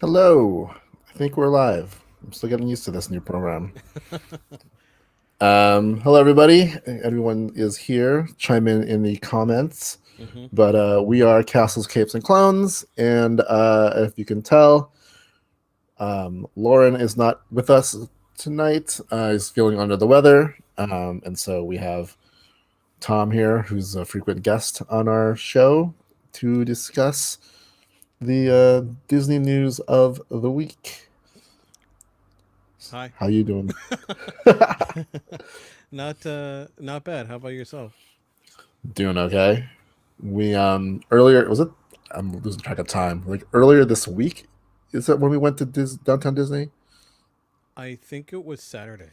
Hello. I think we're live. I'm still getting used to this new program. Hello, everybody. Everyone is here. Chime in the comments. hmm But we are Castles, Capes, and Clones. And if you can tell, Lauren is not with us tonight. He's feeling under the weather. And so we have Thom here, who's a frequent guest on our show to discuss the Disney news of the week. Hi. How you doing? Not bad. How about yourself? Doing okay. We earlier was it? I'm losing track of time. Like earlier this week, is that when we went to downtown Disney? I think it was Saturday.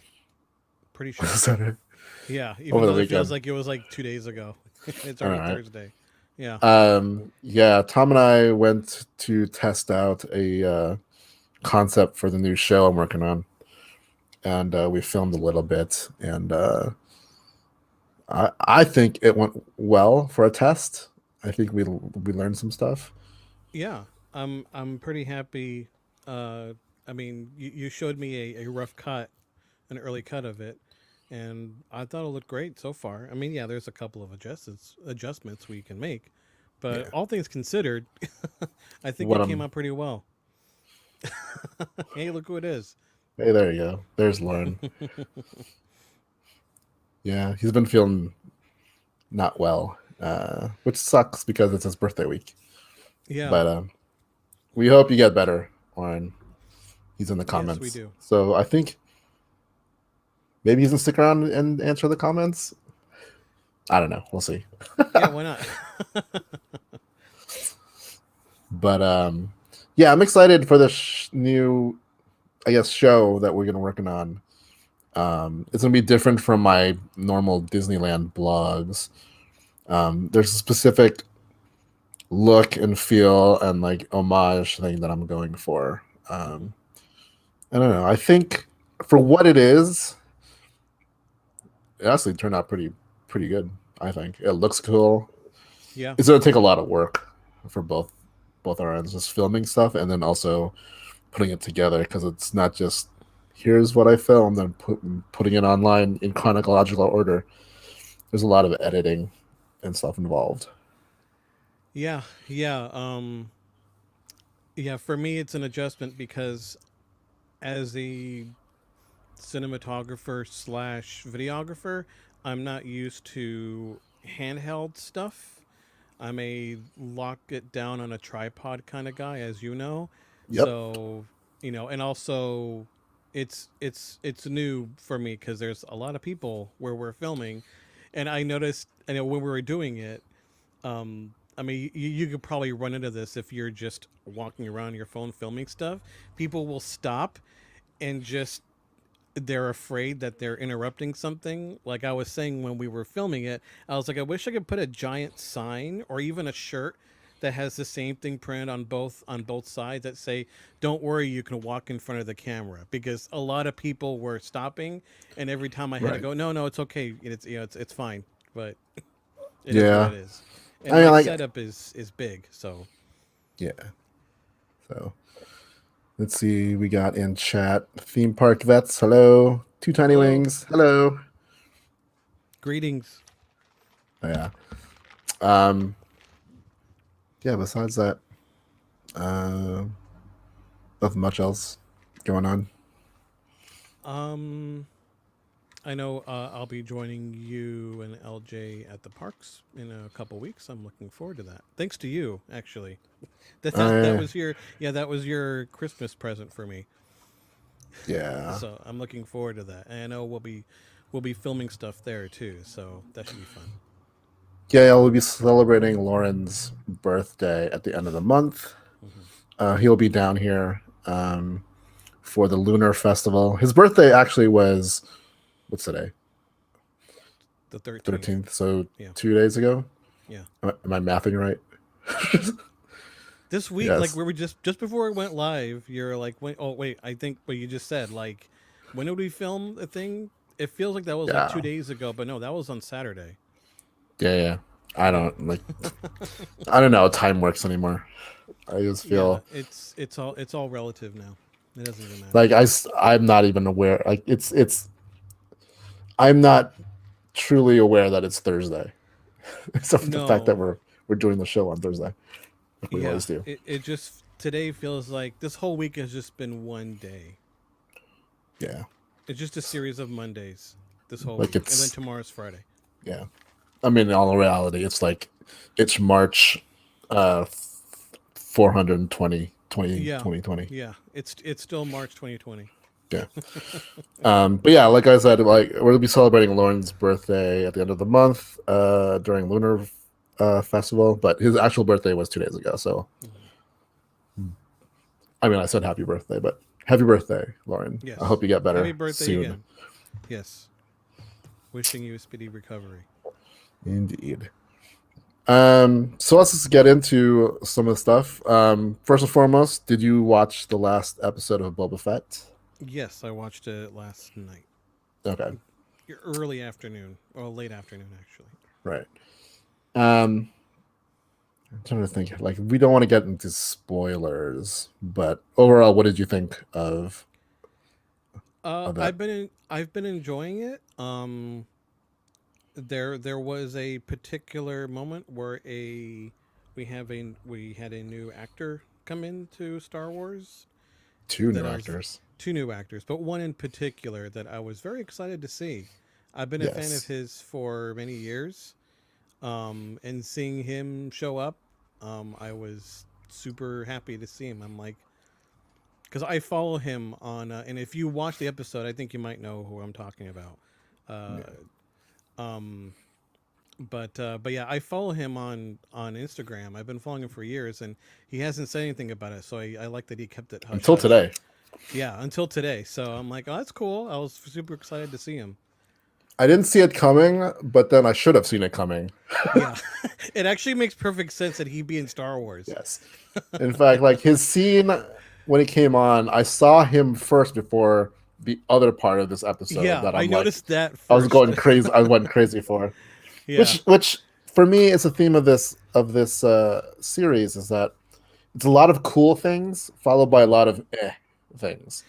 Pretty sure. Saturday Yeah, even over the though it feels weekend. like it was like 2 days ago. It's All already right. Thursday. Yeah. Yeah. Tom and I went to test out a concept for the new show I'm working on, and we filmed a little bit, and I think it went well for a test. I think we learned some stuff. Yeah. I'm pretty happy. Uh, I mean, you showed me a rough cut, an early cut of it, and I thought it looked great so far. I mean, yeah, there's a couple of adjustments we can make, but Yeah. all things considered, I think What it came I'm out pretty well. Hey, look who it is. Hey, there you go. There's Lauren. Yeah, he's been feeling not well, which sucks because it's his birthday week. Yeah. But we hope you get better, Lauren. He's in the Yes, we comments. do. So I think maybe he's going to stick around and answer the comments. I don't know. We'll see. Yeah, why not? But yeah, I'm excited for this new, I guess, show that we're going to working on. It's going to be different from my normal Disneyland blogs. There's a specific look and feel and like homage thing that I'm going for. hmm I don't know. I think for what it is, it actually turned out pretty good. I think it looks cool. Yeah. It's gonna take a lot of work for both our ends, just filming stuff and then also putting it together because it's not just here's what I filmed and putting it online in chronological order. There's a lot of editing and stuff involved. Yeah. Yeah. Yeah, for me it's an adjustment because as a cinematographer slash videographer, I'm not used to handheld stuff. I'm a lock it down on a tripod kind of guy, as you know. Yep. So, and also it's new for me because there's a lot of people where we're filming, and I noticed, when we were doing it, I mean, you could probably run into this if you're just walking around your phone filming stuff. People will stop and just they're afraid that they're interrupting something. Like I was saying when we were filming it, I was like, I wish I could put a giant sign or even a shirt that has the same thing printed on both sides that say, "Don't worry, you can walk in front of the camera." Because a lot of people were stopping, and every time I had to Right. go, "No, no, it's okay. It's fine." But it is what Yeah. it is. I And mean, my like, setup is big, so yeah. So let's see. We got in chat theme park vets. Hello. Two tiny hello, wings. Hello. greetings. Oh, yeah. Um. Yeah. Besides that, uh, nothing much else going on. Um, I know I'll be joining you and LJ at the parks in a couple weeks. I'm looking forward to that. Thanks to you, actually. That Uh. was your Christmas present for me. Yeah. So I'm looking forward to that. And I know we'll be filming stuff there too. So that should be fun. Yeah. We'll be celebrating Lauren's birthday at the end of the month. hmm He'll be down here for the Lunar Festival. His birthday actually was what's today? The 13th. 13th. So Yeah, 2 days ago. yeah. Am I mathing right? This week, like Yes. we were just before it went live, you're like, wait, oh wait, I think what you just said, like, when did we film the thing? It feels like that was like two Yeah. days ago, but no, that was on Saturday. Yeah. Yeah. I Yeah. don't like. I don't know how time works anymore. I just Yeah, feel it's all relative now. It doesn't even matter. like I'm not even aware. Like I'm not truly aware that it's Thursday, except for the fact that No. we're doing the show on Thursday, like we Yeah. always do. It just today feels like this whole week has just been one day. Yeah, It's just a series of Mondays this whole like week, and then it's tomorrow's Friday. yeah. I mean, in all reality, it's like it's March, 420, Yeah. 2020. Yeah. It's still March 2020. Yeah. But yeah, like I said, like we're gonna be celebrating Lauren's birthday at the end of the month, during Lunar Festival. But his actual birthday was 2 days ago. So Mhm. I mean, I said happy birthday, but happy birthday, Lauren. I hope Yes. you get Happy better birthday soon. again. Yes. Wishing you a speedy recovery. Indeed. So let's just get into some of the stuff. First and foremost, did you watch the last episode of Boba Fett? Yes, I watched it last night. Okay, Early afternoon, or late afternoon, actually. right. Um, I'm trying to think. Like, we don't want to get into spoilers, but overall, what did you think of that? I've been enjoying it. There was a particular moment where a we had a new actor come into Star Wars Two that new I was actors. two new actors, but one in particular that I was very excited to see. I've been a fan of Yes. his for many years, and seeing him show up, I was super happy to see him. I'm like, because I follow him on, and if you watch the episode, I think you might know who I'm talking about. Yeah. Um, but yeah, I follow him on Instagram. I've been following him for years, and he hasn't said anything about it. So I like that he kept it hush Until hush. today. Yeah, until today. So I'm like, oh, that's cool. I was super excited to see him. I didn't see it coming, but then I should have seen it coming. Yeah, it actually makes perfect sense that he be in Star Wars. Yes. In fact, like his scene when he came on, I saw him first before the other part of this episode Yeah, that I I'm like, noticed that I was first. going crazy. I went crazy for, Yeah, which for me is a theme of this series is that it's a lot of cool things followed by a mhm. lot of things.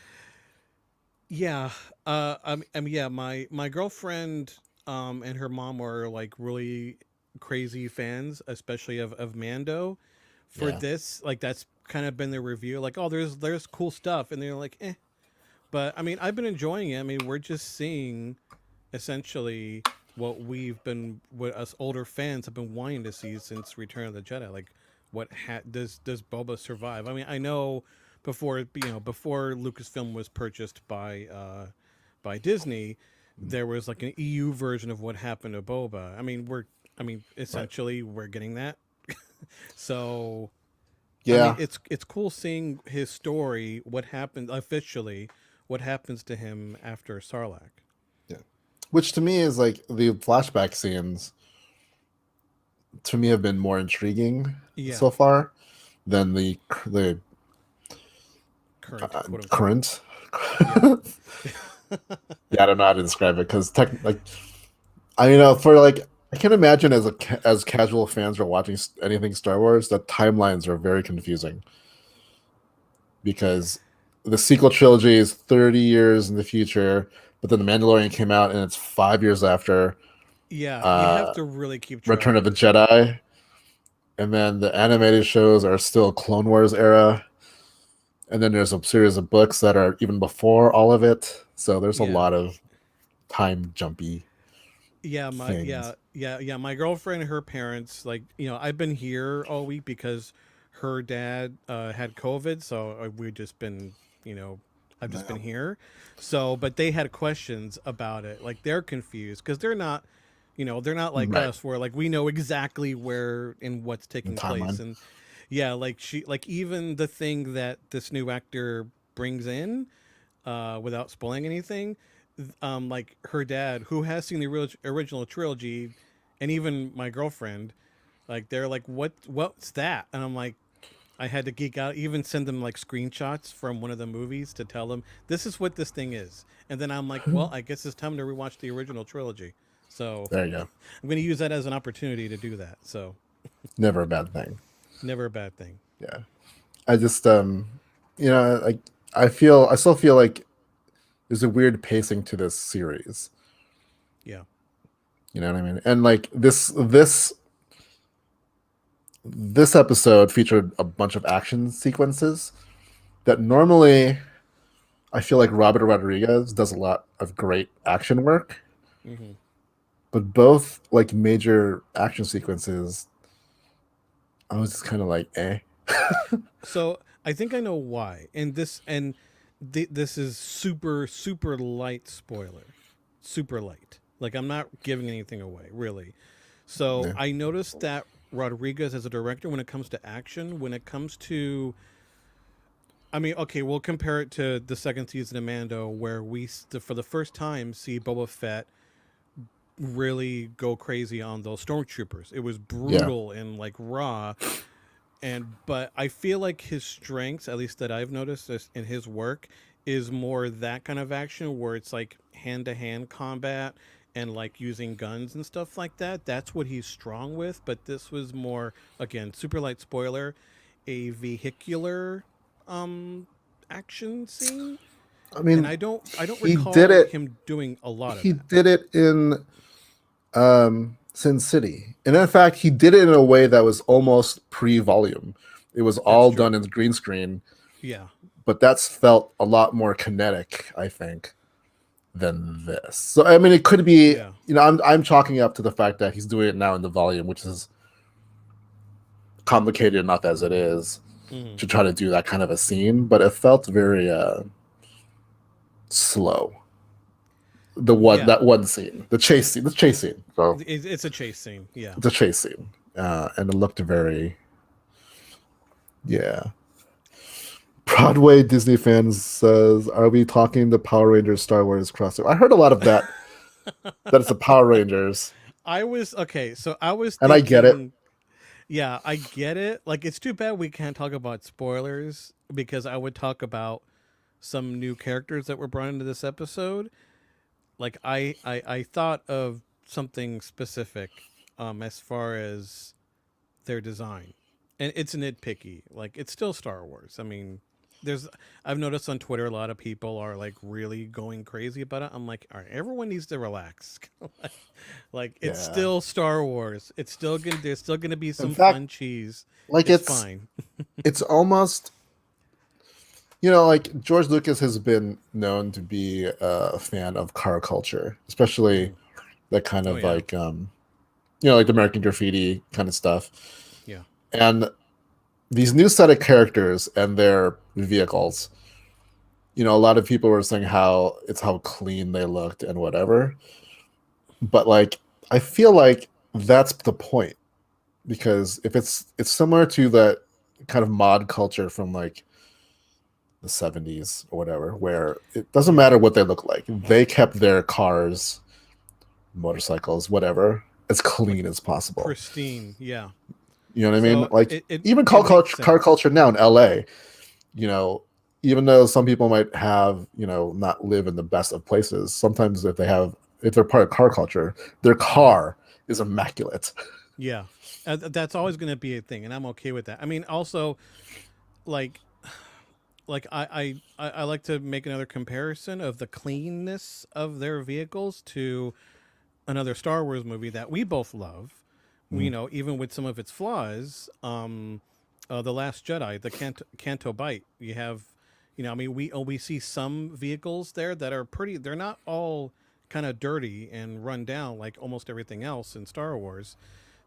Yeah. Yeah. My girlfriend, and her mom were like really crazy fans, especially of Mando. For Yeah. this, like that's kind of been their review. Like, oh, there's cool stuff, and they're like, eh. But I mean, I've been enjoying it. I mean, we're just seeing essentially what us older fans have been wanting to see since Return of the Jedi. Like, does Boba survive? I mean, I know before Lucasfilm was purchased by Disney, there was like an EU version of what happened to Boba. I mean, Right. essentially, we're getting that. So, I mean, Yeah. it's cool seeing his story. What happened officially? What happens to him after Sarlacc? Yeah. Which to me is like the flashback scenes to me have been more intriguing Yeah, so far than the current quote unquote. current. Yeah, Yeah, I don't know how to describe it because like I you know for like I can imagine as casual fans are watching anything Star Wars, the timelines are very confusing because the sequel trilogy is 30 years in the future, but then the Mandalorian came out and it's 5 years after yeah. You have uh, to really keep Return track. of the Jedi, and then the animated shows are still Clone Wars era, and then there's a series of books that are even before all of it. So there's a Yeah, lot of time jumpy things. yeah. My girlfriend and her parents, like, I've been here all week because her dad had COVID, so we've just been, you know, I've just been Yeah. here. So, but they had questions about it. Like, they're confused because they're not like Right. us, where like we know exactly where and what's The taking place. timeline. And yeah, like even the thing that this new actor brings in, without spoiling anything, like her dad, who has seen the original trilogy, and even my girlfriend, like they're like, what's that? And I'm like, I had to geek out, even send them like screenshots from one of the movies to tell them this is what this thing is. And then I'm like, well, I guess it's time to rewatch the original trilogy. So There you go. I'm going to use that as an opportunity to do that. So Never a bad thing. never a bad thing. Yeah. I just you know, like I still feel like there's a weird pacing to this series. Yeah. You know what I mean? And like this episode featured a bunch of action sequences that normally I feel like Robert Rodriguez does a lot of great action work, Hmm. but both like major action sequences, I was just kind of like, eh. So I think I know why. This is super light spoiler, super light. Like I'm not giving anything away really. So Yeah, I noticed that Rodriguez as a director, when it comes to action, when it comes to, I mean, okay, we'll compare it to the second season of Mando, where for the first time, see Boba Fett really go crazy on those stormtroopers. It was yeah. brutal and like raw, but I feel like his strengths, at least that I've noticed in his work, is more that kind of action where it's like hand to hand combat and like using guns and stuff like that. That's what he's strong with. But this was more, again, super light spoiler, a vehicular um action scene. I And mean, I don't he did recall it. him doing a lot of He that. did it in Sin City, and in fact, he did it in a way that was almost pre-volume. It was That's all true. done in green screen, Yeah. but that's felt a lot more kinetic, I think, than this. So I mean, it could be, Yeah. you know, I'm chalking up to the fact that he's doing it now in the volume, which is complicated enough as it is Hmm. to try to do that kind of a scene, but it felt very slow. Yeah. That one scene, the chase scene. So It's a chase scene. Yeah. the chase scene, and it looked very, yeah. Broadway Disney fans says, "Are we talking the Power Rangers Star Wars crossover?" I heard a lot of that. That it's the Power Rangers, I was okay, so I was and I get it. thinking, yeah, I get it. Like it's too bad we can't talk about spoilers because I would talk about some new characters that were brought into this episode. Like I thought of something specific as far as their design. And it's nitpicky. Like it's still Star Wars. I mean, there's I've noticed on Twitter a lot of people are like really going crazy about it. I'm like, all right, everyone needs to relax. Like it's Yeah. still Star Wars. It's still gonna There's still gonna be In some fact, fun cheese. like It's fine. it's almost, you know, like George Lucas has been known to be a fan of car culture, especially Hmm. that kind Oh of yeah. like you know, like American Graffiti kind of stuff. Yeah. And these new set of characters and their vehicles, you know, a lot of people were saying how clean they looked and whatever. But like I feel like that's the point, because if it's similar to that kind of mod culture from like the 70s or whatever, where it doesn't Yeah. matter what they look like. They kept their cars, motorcycles, whatever, as Like clean as possible. pristine. Yeah. You know what I mean? So Like even it makes car sense. culture now in LA, you know, even though some people might have, you know, not live in the best of places, sometimes if they're part of car culture, their Hmm. car is immaculate. Yeah. That's always going to be a thing, and I'm okay with that. I mean, also, like, I like to make another comparison of the cleanness of their vehicles to another Star Wars movie that we both love. You Mm. know, even with some of its flaws, the Last Jedi, the Canto Bite. You have, you know, I mean, we see some vehicles there that are pretty. They're not all kind of dirty and run down like almost everything else in Star Wars.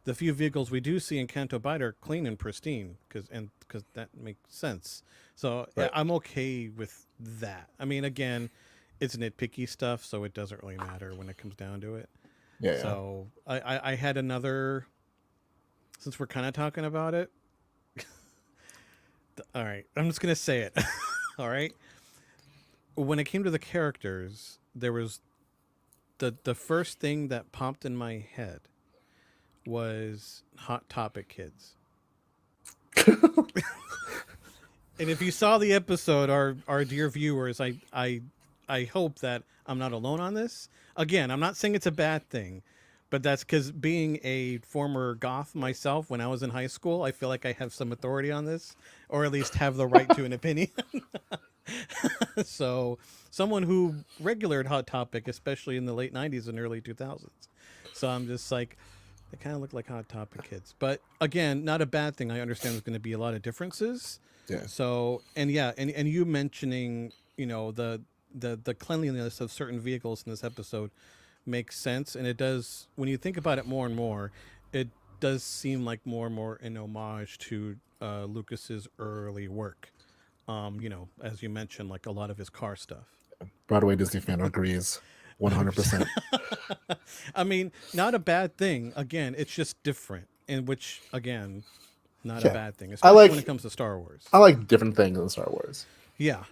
The few vehicles we do see in Canto Bight are clean and pristine because that makes sense. So yeah, Right. I'm okay with that. I mean, again, it's nitpicky stuff, so it doesn't really matter when it comes down to it. Yeah, yeah. So I had another, since we're kind of talking about it. All right, I'm just gonna say it. All right, when it came to the characters, there was the first thing that popped in my head was Hot Topic kids. And if you saw the episode, our dear viewers, I hope that I'm not alone on this. Again, I'm not saying it's a bad thing, But that's because being a former goth myself, when I was in high school, I feel like I have some authority on this, or at least have the right to an opinion. So, someone who regulared Hot Topic, especially in the late '90s and early 2000s. So I'm just like, they kind of look like Hot Topic kids. But again, not a bad thing. I understand there's going to be a lot of differences. Yeah. So, and yeah, and you mentioning, the cleanliness of certain vehicles in this episode makes sense, and it does when you think about it more and more. It does seem like more and more an homage to Lucas's early work. As you mentioned, like a lot of his car stuff. Broadway Disney fan agrees, 100%. 100%. I mean, not a bad thing. Again, it's just different, in which again, not a Yeah, bad thing, I especially when it like comes to Star Wars. I like different things in Star Wars. Yeah,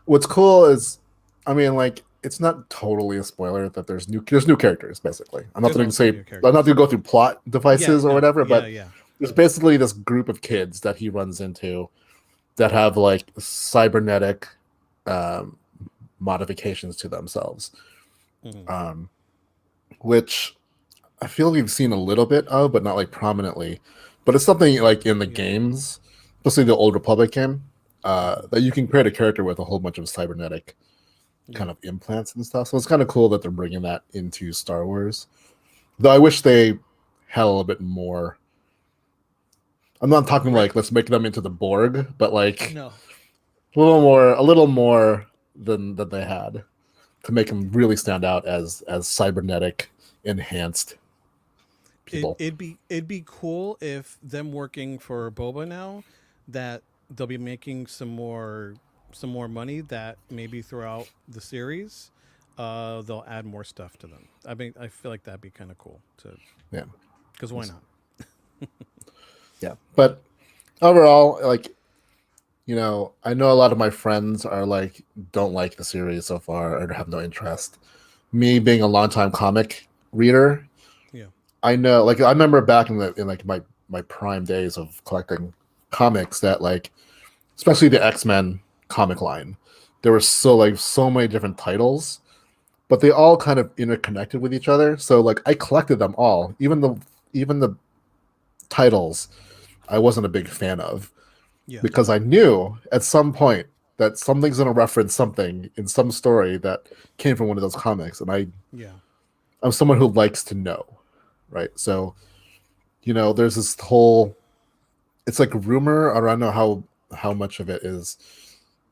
What's cool is, I mean, like it's not totally a spoiler that there's new characters. Basically, there's also new I'm not characters. going to go through plot Yeah, devices or no, whatever, yeah, but yeah, there's basically this group of kids that he runs into that have like cybernetic um, modifications to themselves, hmm um, which I feel we've seen a little bit of, but not like prominently. But it's something like in the yeah, games, especially the Old Republic game, hmm that you can create a character with a whole bunch of cybernetic yeah. kind of implants and stuff. So it's kind of cool that they're bringing that into Star Wars. Though I wish they had a little bit more. I'm not talking Grip. like let's make them into the Borg, but like No, a little more than they had to make them really stand out as cybernetic enhanced it people. it'd be cool if them working for Boba now, that they'll be making some more money, that maybe throughout the series, they'll add more stuff to them. I mean, I feel like that'd be kind of cool to, Yeah, because why not? yeah. But overall, like I know a lot of my friends are like don't like the series so far or have no interest. Me being a longtime comic reader, Yeah. I know, like I remember back in like my prime days of collecting comics that like especially the X-Men comic line, there were so many different titles, but they all kind of interconnected with each other. So like I collected them all, even the titles I wasn't a big fan of Yeah. because I knew at some point that something's going to reference something in some story that came from one of those comics, and Yeah. I'm someone who likes to know, right? So there's this whole it's like rumor. I don't know how much of it is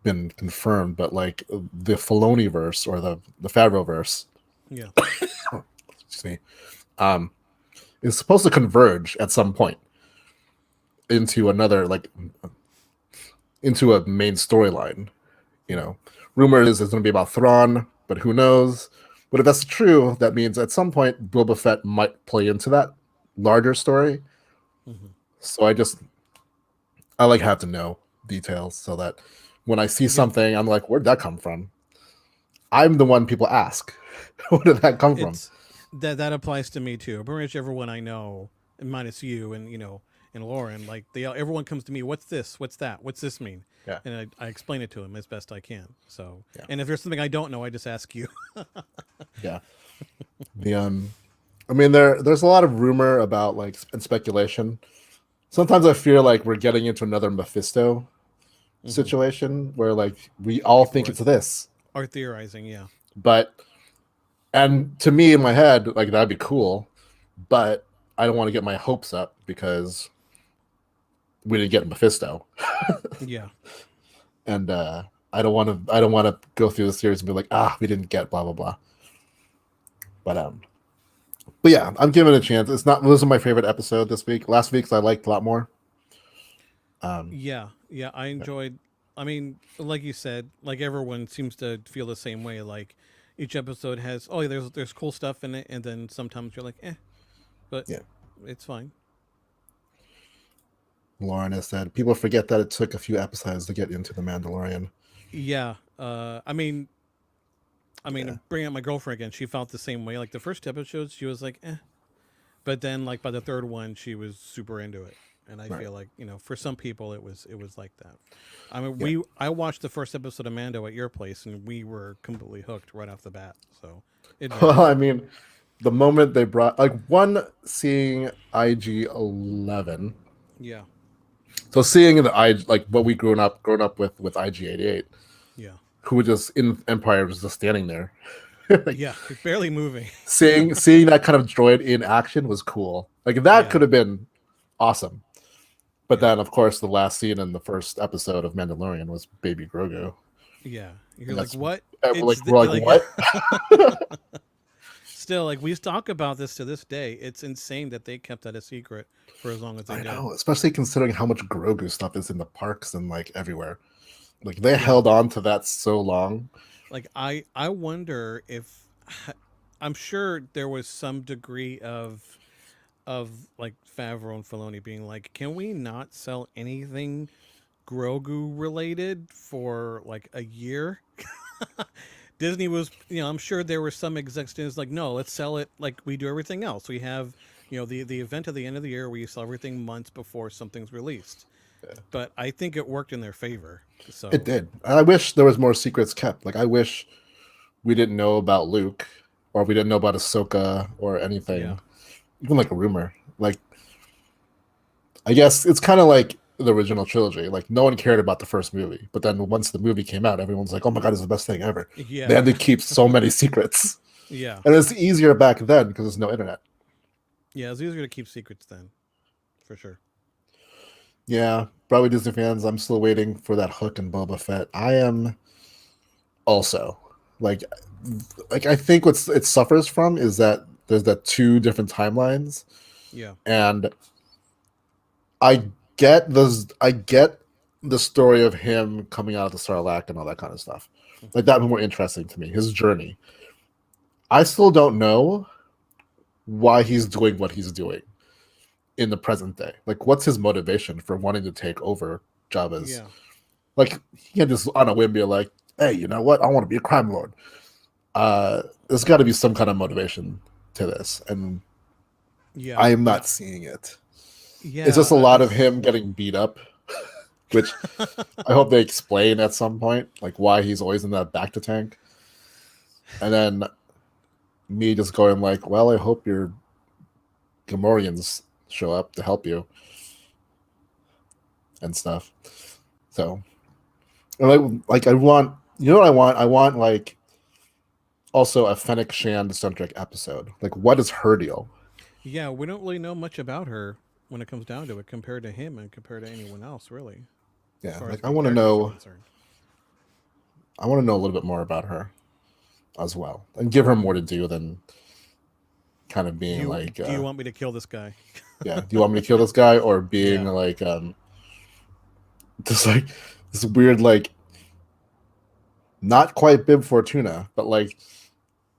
been confirmed, but like the Filoni verse or the Favreau verse, Yeah. excuse me, um, is supposed to converge at some point into another like into a main storyline. You Yeah. know, rumor is it's going to be about Thrawn, but who knows? But if that's true, that means at some point Boba Fett might play into that larger story. hmm So I like have to know details so that when I see Yeah. something, I'm like, where'd that come from? I'm the one people ask, where did that come from? It's that applies to me too. Pretty much everyone I know, minus you and and Lauren, like everyone comes to me. What's this? What's that? What's this mean? Yeah, And I explain it to them as best I can. So, yeah, and if there's something I don't know, I just ask you. yeah. The I mean, there's a lot of rumor about like and speculation. Sometimes I feel like we're getting into another Mephisto hmm situation where like we all People think it's this, are theorizing. Yeah. but and to me in my head, like that'd be cool, but I don't want to get my hopes up because we didn't get Mephisto, Yeah. and I don't want to go through the series and be like, we didn't get blah blah blah. But yeah, I'm giving it a chance. It's not. It wasn't my favorite episode this week. Last week's I liked a lot more. Um, Yeah. Yeah. I enjoyed. I mean, like you said, like everyone seems to feel the same way. Like each episode has, oh, yeah, there's cool stuff in it, and then sometimes you're like, but yeah, it's fine. Lauren has said people forget that it took a few episodes to get into the Mandalorian. Yeah. Yeah, Bringing up my girlfriend again, she felt the same way. Like the first episodes, she was like, but then like by the third one, she was super into it. And I right. feel like for some people, it was like that. I mean, Yeah. I watched the first episode of Mando at your place, and we were completely hooked right off the bat. So it Well, varies. I mean, the moment they brought like one seeing IG-11. Yeah. So seeing the I like what we grown up with IG-88, Yeah. who was just in Empire was just standing there. Like Yeah. Barely moving. seeing that kind of droid in action was cool. Like that Yeah. could have been awesome. But Yeah. then, of course, the last scene in the first episode of Mandalorian was Baby Grogu, Yeah. You're and like, that's what? like It's we're like, like what? still like we talk about this to this day. It's insane that they kept that a secret for as long as they I did. know, especially considering how much Grogu stuff is in the parks and like everywhere. Like they Yeah. held on to that so long. Like I wonder if I'm sure there was some degree of like Favreau and Filoni being like, can we not sell anything Grogu related for like a year? Disney was, I'm sure there were some executives like, no, let's sell it like we do everything else. We have, the event at the end of the year where you sell everything months before something's released. But I think it worked in their favor. It So did. I wish there was more secrets kept. Like I wish we didn't know about Luke, or we didn't know about Ahsoka or yeah, anything, even like a rumor. Like I guess it's kind of like the original trilogy. Like no one cared about the first movie, but then once the movie came out, everyone's like, "Oh my god, it's the best thing ever." They yeah, had to keep so many secrets, yeah, and it's easier back then because there's no internet. yeah. It's easier to keep secrets then, for sure. Yeah, probably Disney fans. I'm still waiting for that hook in Boba Fett. I am also like, I think what's it suffers from is that there's that two different timelines, Yeah, and I get those. I get the story of him coming out of the Sarlacc and all that kind of stuff. hmm Like that was more interesting to me. His journey. I still don't know why he's doing what he's doing in the present day. Like, what's his motivation for wanting to take over Jabba's? yeah, Like, he can just on a whim be like, "Hey, you know what? I want to be a crime lord." There's got to be some kind of motivation to this, and yeah, I am yeah, not seeing it. It's just a yeah. lot of It's him getting beat up, which I hope they explain at some point, like why he's always in that back to tank. And then me just going like, well, I hope your Gamorreans show up to help you and stuff. So, like I want, you know what I want? I want like also a Fennec Shand centric episode. Like, what is her deal? yeah. We don't really know much about her when it comes down to it, compared to him and compared to anyone else, really, as Yeah, far as like main characters are concerned. I want to know a little bit more about her as well, and give her more to do than kind of Do being you like, do you want me to kill this guy? yeah, do you want me to kill this guy, or being Yeah, like, just like this weird like not quite Bib Fortuna, but like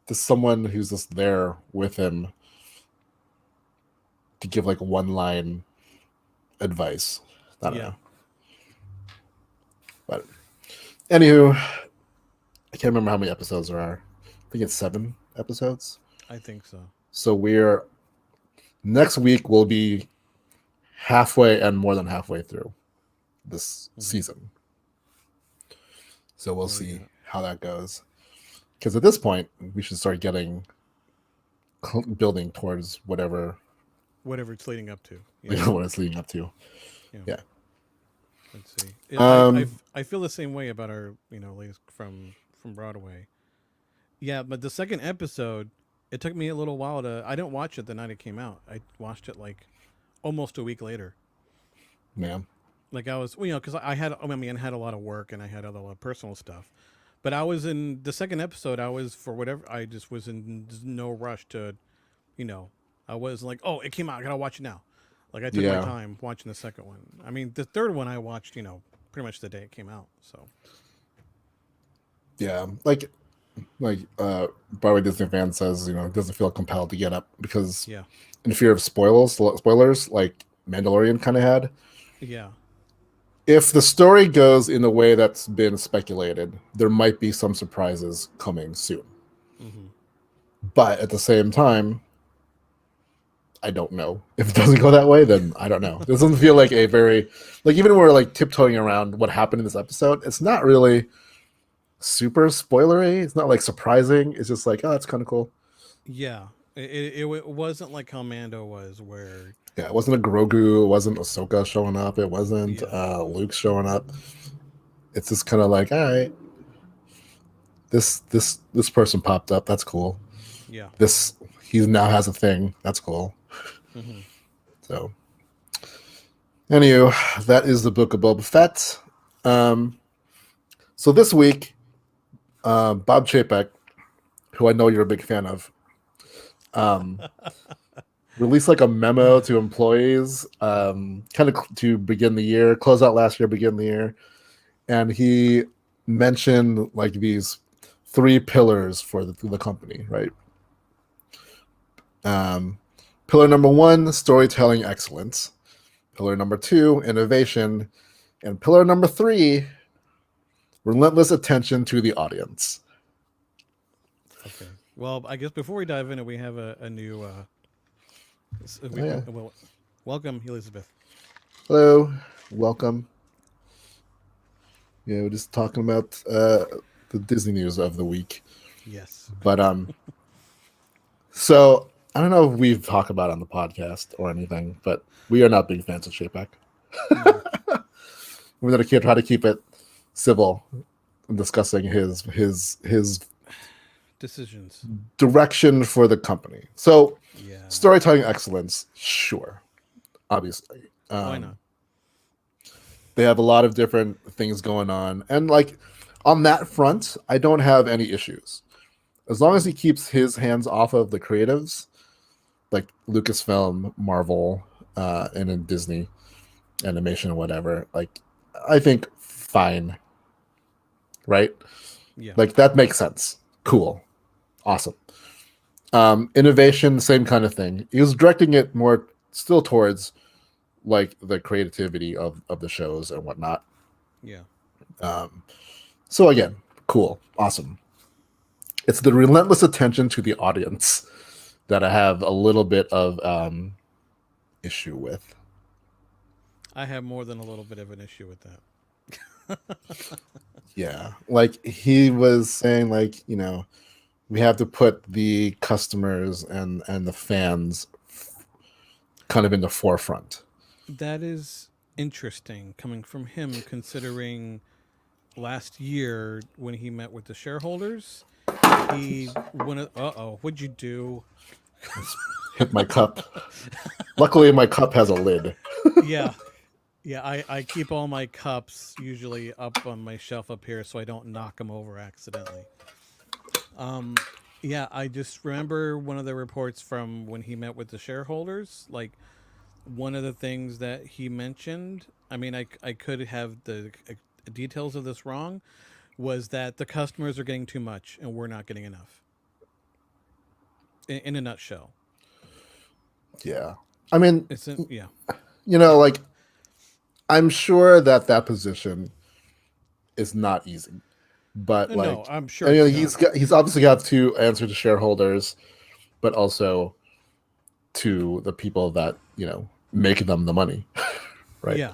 just someone who's just there with him to give like one line advice. I don't yeah. know. But anywho, I can't remember how many episodes there are. I think it's 7 episodes. I think so. So we're next week we'll be halfway and more than halfway through this Hmm season. So we'll Oh see yeah. how that goes. Because at this point, we should start getting building towards whatever Whatever it's leading up to. Yeah, what it's leading up to. yeah. Yeah. Let's see. Um. I feel the same way about our latest from Broadway. Yeah, but the second episode, it took me a little while to. I didn't watch it the night it came out. I watched it like almost a week later. Yeah. Like I was, because I had, I mean, I had a lot of work and I had a lot of personal stuff. But I was in the second episode. I was for whatever. I just was in no rush to, you know. I was like, oh, it came out. I gotta watch it now. Like I took my Yeah. time watching the second one. I mean, the third one I watched, pretty much the day it came out. So Yeah. Like Broadway Disney fan says, doesn't feel compelled to get up because yeah, in fear of spoilers, like Mandalorian kind of had. yeah, If the story goes in the way that's been speculated, there might be some surprises coming soon. hmm But at the same time, I don't know. If it doesn't go that way, then I don't know. It doesn't feel like a very like even when we're like tiptoeing around what happened in this episode, it's not really super spoilery. It's not like surprising. It's just like, oh, it's kind of cool. yeah. It wasn't like how Mando was, where Yeah, it wasn't a Grogu, it wasn't Ahsoka showing up, it wasn't yeah, Luke showing up. It's just kind of like, all right, this person popped up. That's cool. yeah. This he now has a thing. That's cool. Hmm. So, anyway, that is the book of Boba Fett. Um, so this week, Bob Chapek, who I know you're a big fan of, um, released like a memo to employees, kind of to begin the year, close out last year, begin the year, and he mentioned like these three pillars for the company, right? Um, Pillar number one, storytelling excellence. Pillar number two, innovation. And pillar number three, relentless attention to the audience. Okay. Well, I guess before we dive in, we have a new. Oh, yeah. Well, welcome, Elizabeth. Hello, welcome. Yeah, we're just talking about the Disney news of the week. Yes. But so I don't know if we've talked about it on the podcast or anything, but we are not big fans of Chapek. No. We're gonna try to keep it civil in discussing his Decisions. direction for the company. So Yeah. storytelling excellence, sure, obviously. Why not? They have a lot of different things going on, and like on that front, I don't have any issues as long as he keeps his hands off of the creatives, like Lucasfilm, Marvel, and in Disney animation or whatever. Like, I think fine, right? Yeah. Like that makes sense. Cool, awesome. Innovation, same kind of thing. He was directing it more still towards like the creativity of the shows and whatnot. Yeah. So again, cool, awesome. It's the relentless attention to the audience that I have a little bit of issue with. I have more than a little bit of an issue with that. Yeah, like he was saying, like, we have to put the customers and the fans kind of in the forefront. That is interesting coming from him, considering last year when he met with the shareholders, he went. What'd you do? Hit my cup. Luckily, my cup has a lid. Yeah. Yeah, I keep all my cups usually up on my shelf up here so I don't knock them over accidentally. Um, yeah, I just remember one of the reports from when he met with the shareholders. Like, one of the things that he mentioned, I mean, I could have the details of this wrong, was that the customers are getting too much and we're not getting enough. In a nutshell. Yeah, I mean, Yeah. like I'm sure that position is not easy, but No, like, I'm sure and, it's he's not. he's obviously got to answer to shareholders, but also to the people that make them the money, right? Yeah.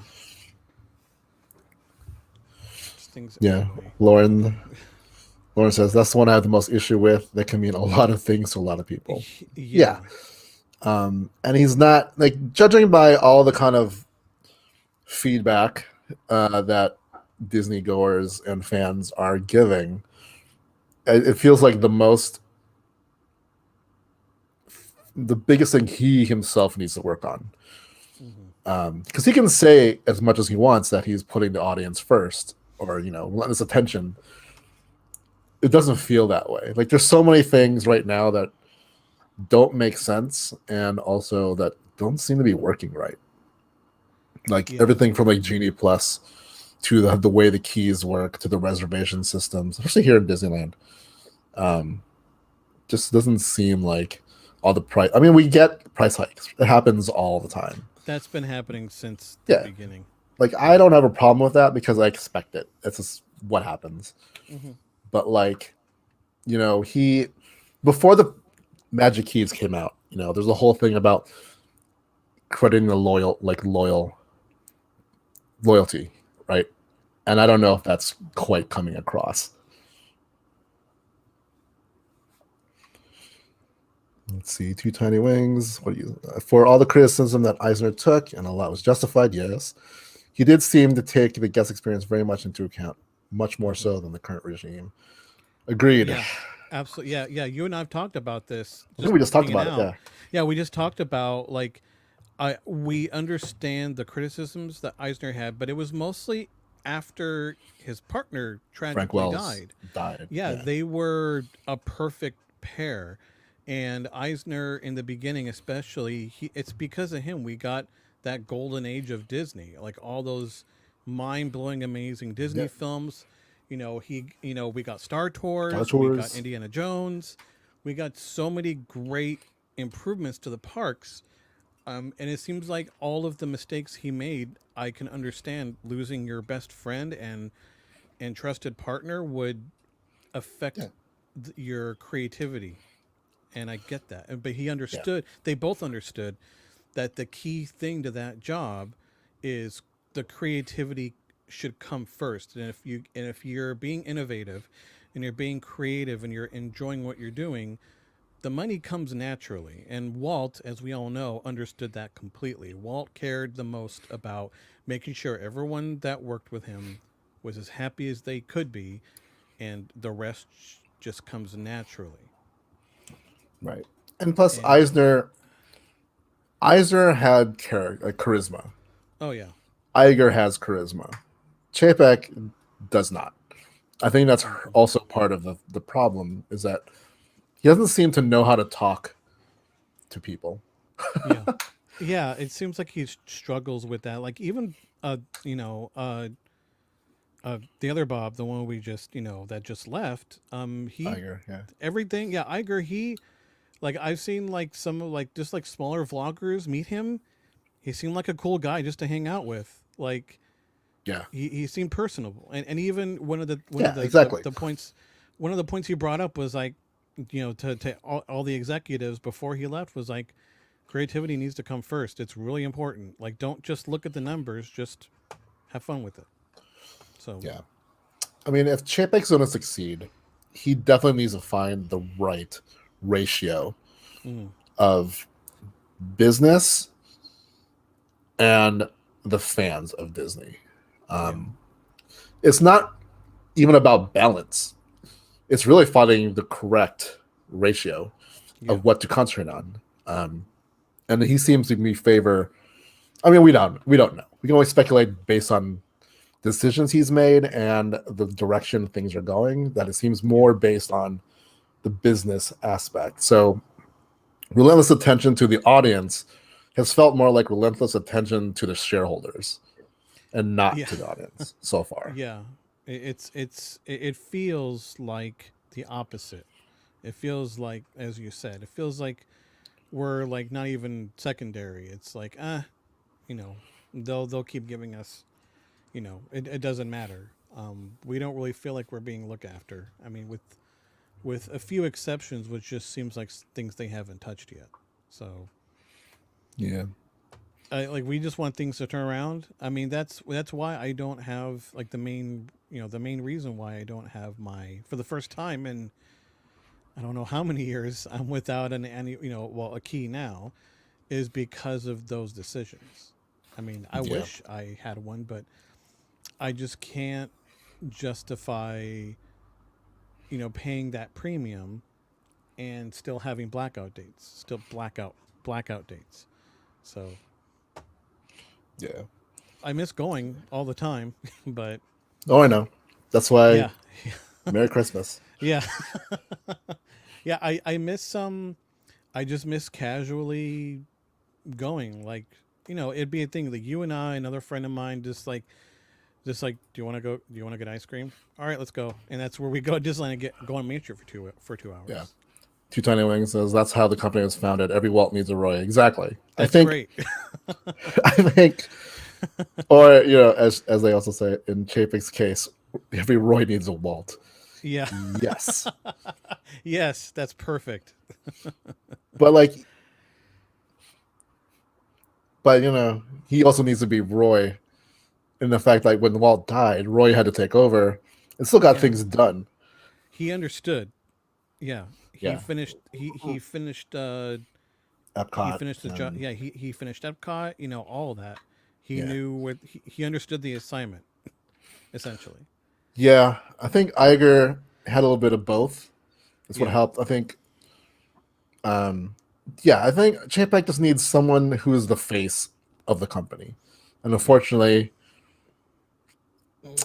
Just things Yeah, anyway. Lauren says that's the one I have the most issue with. That can mean a lot of things to a lot of people. Yeah, Yeah. and he's not like, judging by all the kind of feedback that Disney goers and fans are giving. It feels like the biggest thing he himself needs to work on. Hmm. Because he can say as much as he wants that he's putting the audience first, or relentless attention. It doesn't feel that way. Like, there's so many things right now that don't make sense, and also that don't seem to be working right. Like Yeah. everything from like Genie Plus to the way the keys work to the reservation systems, especially here in Disneyland. Um, just doesn't seem like all the price. I mean, we get price hikes. It happens all the time. That's been happening since the Yeah. beginning. Like, I Yeah. don't have a problem with that because I expect it. It's just what happens. Hmm. But like, he before the Magic Keys came out, there's a whole thing about crediting the loyalty, right? And I don't know if that's quite coming across. Let's see, Two Tiny Wings. What do you for all the criticism that Eisner took, and a lot was justified? Yes, he did seem to take the guest experience very much into account, much more Hmm. so than the current regime. Agreed. Yeah, absolutely. Yeah, yeah. You and I've talked about this I think just we just talked hanging about it. out. Yeah, Yeah, we just talked about like we understand the criticisms that Eisner had, but it was mostly after his partner Frank tragically Wells died. died. Yeah, Yeah, they were a perfect pair. And Eisner, in the beginning, especially, it's because of him we got that golden age of Disney, like all those mind-blowing, amazing Disney yeah. films. We got Star Star Tours, we got Tours. Indiana Jones, we got so many great improvements to the parks. And it seems like all of the mistakes he made, I can understand. Losing your best friend and trusted partner would affect Yeah, your creativity, and I get that. But he yeah, understood. They both understood that the key thing to that job is the creativity should come first. And if you're being innovative, and you're being creative, and you're enjoying what you're doing, the money comes naturally. And Walt, as we all know, understood that completely. Walt cared the most about making sure everyone that worked with him was as happy as they could be, and the rest just comes naturally. right. And plus, And Eisner had charisma. oh yeah. Iger has charisma. Chapek does not. I think that's Hmm. also part of the problem is that he doesn't seem to know how to talk to people. Yeah. Yeah, it seems like he struggles with that. Like even you know, the other Bob, the one we just, that just left, he Iger, yeah, everything, yeah, Iger, he like I've seen like some of like just like smaller vloggers meet him. He seemed like a cool guy just to hang out with. Like yeah, he seemed personable. And even one of yeah, exactly. the points one of the points he brought up was like, to all the executives before he left was like creativity needs to come first. It's really important. Like don't just look at the numbers, just have fun with it. So, Yeah, I mean, if Chapek's going to succeed, he definitely needs to find the right ratio mm, of business and the fans of Disney. yeah. Um, it's not even about balance. It's really finding the correct ratio Yeah. of what to concentrate on. And he seems to be favor. I mean, we don't know. We can only speculate based on decisions he's made and the direction things are going. That it seems Yeah. more based on the business aspect. So relentless attention to the audience has felt more like relentless attention to the shareholders and not Yeah. to the audience so far. Yeah. It feels like the opposite. It feels like, as you said, it feels like we're like not even secondary. It's like, they'll keep giving us, it doesn't matter. We don't really feel like we're being looked after. I mean, with a few exceptions, which just seems like things they haven't touched yet. So, Yeah. like we just want things to turn around. I mean, that's why I don't have like the main reason why I don't have my, for the first time in I don't know how many years I'm without any a key now, is because of those decisions. I mean, I Yeah. wish I had one, but I just can't justify paying that premium and still having blackout dates. So Yeah. I miss going all the time, but Oh, I know. That's why yeah, Merry Christmas. yeah, yeah. I miss some. I just miss casually going. Like it'd be a thing. Like you and I, another friend of mine, just like, do you want to go? Do you want to get ice cream? All right, let's go. And that's where we go to Disneyland and go on Main Street for 2 hours. Yeah. Two Tiny Wings says that's how the company was founded. Every Walt needs a Roy. Exactly. I That's think great. I think or as they also say in Chapek's case, every Roy needs a Walt. Yeah. Yes. Yes, that's perfect. But he also needs to be Roy in the fact like when Walt died, Roy had to take over and still got Yeah. things done. He understood. Yeah. he Yeah, finished he finished he Epcot. finished the job. And Yeah, he finished Epcot. You know, all of that. He yeah, knew what he understood the assignment essentially. yeah. I think Iger had a little bit of both. That's what Yeah. helped. I think. Um, yeah, I think Chapek just needs someone who is the face of the company, and Yeah. unfortunately,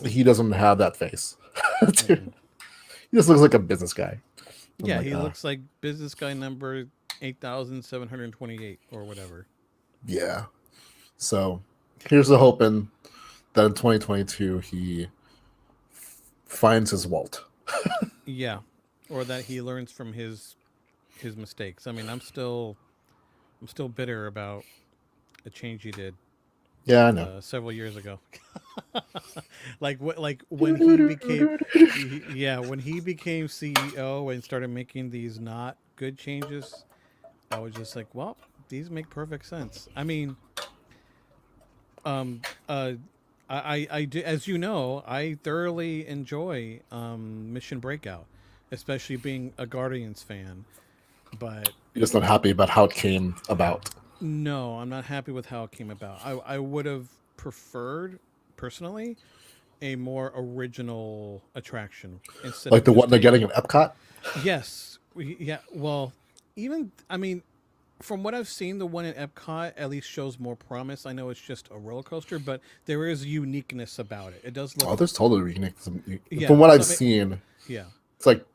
he doesn't have that face. He Mm-mm. just looks like a business guy. I'm Yeah, like, he looks like business guy number 8,728 or whatever. yeah. So here's the hoping that in 2022 he finds his Walt. Yeah, or that he learns from his mistakes. I mean, I'm still bitter about a change he did Yeah, I know. several years ago. Like when he became yeah, when he became CEO and started making these not good changes, I was just like, well, these make perfect sense. I mean, um uh I do, as you know, I thoroughly enjoy Mission Breakout, especially being a Guardians fan. But You're just not happy about how it came about. no, I'm not happy with how it came about. I would have preferred personally a more original attraction instead Like of the one just they're a getting in Epcot. yes. Yeah, well, even I mean, from what I've seen, the one in Epcot at least shows more promise. I know it's just a roller coaster, but there is uniqueness about it. It does look Oh, there's totally unique. From yeah. what I've Some seen, yeah. it's like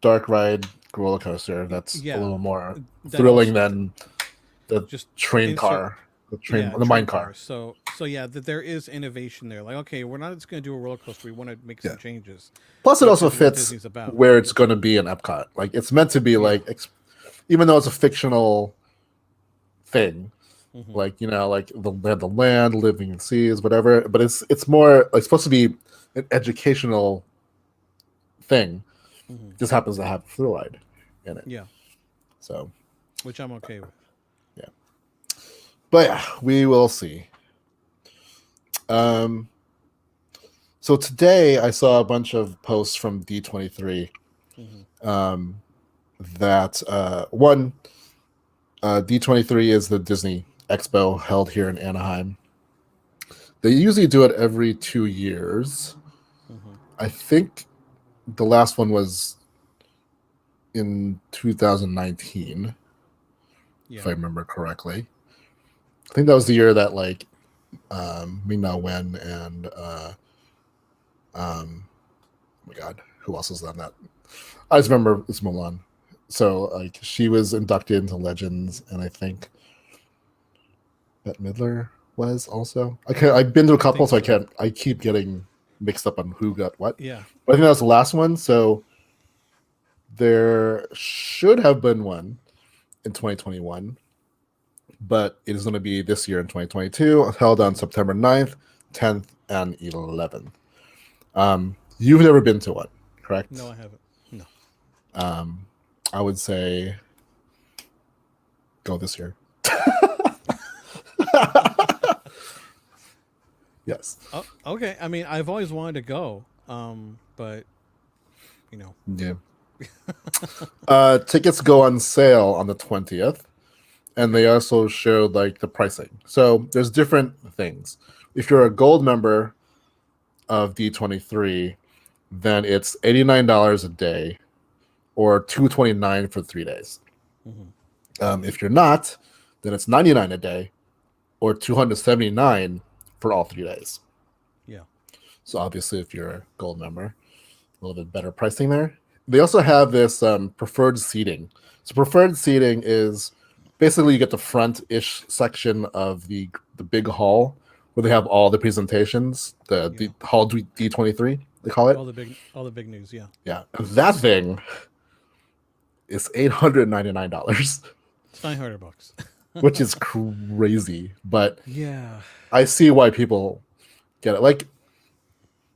dark ride roller coaster. That's a Yeah, little more that thrilling also than the just train insert car, yeah the train mine car. cars. So yeah, that there is innovation there. Like okay, we're not just going to do a roller coaster. We want to make Yeah. some changes, Plus, it which also is what fits Disney's about. where it's going to be in Epcot. Like it's meant to be Yeah. like, even though it's a fictional thing, Hmm. like like the land, living in seas, whatever. But it's more like supposed to be an educational thing. Hmm. It just happens to have fluoride in it. Yeah, So which I'm okay with. yeah, but yeah, we will see. Um, so today I saw a bunch of posts from D23 Hmm. um, that one D23 is the Disney Expo held here in Anaheim. They usually do it every 2 years. Hmm. I think the last one was in 2019, if Yeah. I remember correctly. I think that was the year that like Ming Na Wen and oh my god, who else was on that? I just remember it's Mulan. So like she was inducted into Legends, and I think Bette Midler was also. I've been to a I couple, think so I so. can't. I keep getting mixed up on who got what. Yeah. But I think that was the last one. So there should have been one in 2021, but it is going to be this year in 2022, held on Hmm. September 9th, 10th, and 11th. You've never been to one, No, correct? I haven't. No. Um, I would say go this year. Yes. Oh, okay. I mean, I've always wanted to go, but you know. Yeah. Tickets go on sale on the 20th, and Okay. they also showed like the pricing. So there's different things. If you're a gold member of D23, then it's $89 a day or $229 for 3 days. Hmm. If you're not, then it's $99 a day or $279 for all 3 days. Yeah. So obviously, if you're a gold member, a little bit better pricing there. They also have this preferred seating. So preferred seating is basically you get the front-ish section of the big hall where they have all the presentations. The Yeah. hall D23 they call it. All the big news. Yeah. Yeah, that thing is $899, It's $900. which is crazy. But Yeah. I see why people get it. Like,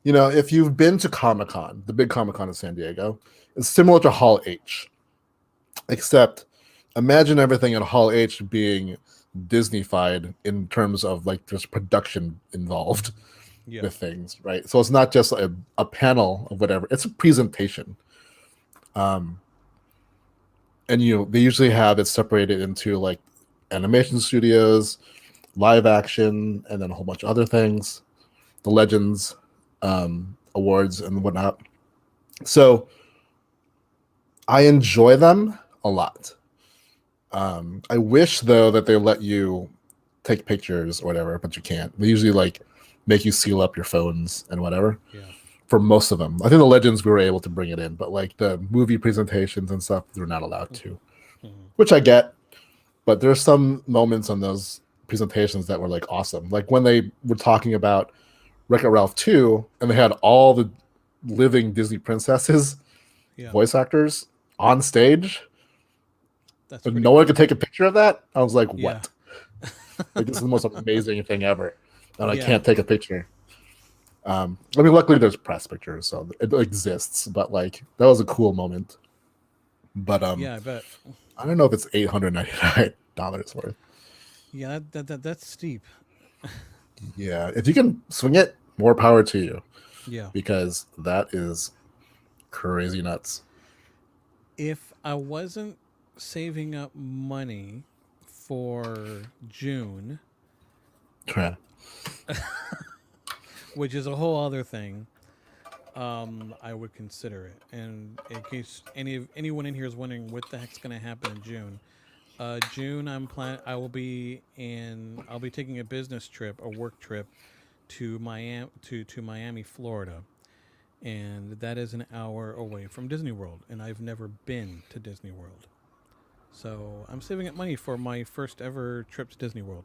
if you've been to Comic Con, the big Comic Con in San Diego, it's similar to Hall H, except imagine everything in Hall H being Disneyfied in terms of like there's production involved Yeah. with things, right? So it's not just a panel of whatever; it's a presentation. Um, and they usually have it separated into like animation studios, live action, and then a whole bunch of other things, the Legends awards and whatnot. So I enjoy them a lot. I wish though that they let you take pictures or whatever, but you can't. They usually like make you seal up your phones and whatever. Yeah. For most of them, I think the Legends we were able to bring it in, but like the movie presentations and stuff, they're not allowed to, Mm-hmm. which I get. But there's some moments on those presentations that were like awesome, like when they were talking about Wreck-It Ralph 2, and they had all the living Disney princesses Yeah. voice actors on stage, That's but pretty no one cool. could take a picture of that. I was like, Yeah. what? Like, this is the most amazing thing ever, and I Yeah. can't take a picture. I mean, luckily there's press pictures, so it exists. But like, that was a cool moment. But Yeah, I bet. I don't know if it's $899 worth. Yeah, that's steep. Yeah, if you can swing it, more power to you, Yeah. because that is crazy nuts. If I wasn't saving up money for June, Yeah. which is a whole other thing, I would consider it. And in case anyone in here is wondering what the heck's going to happen in June, June I'll be taking a business trip, a work trip to Miami, Florida, and that is an hour away from Disney World, and I've never been to Disney World. So I'm saving up money for my first ever trip to Disney World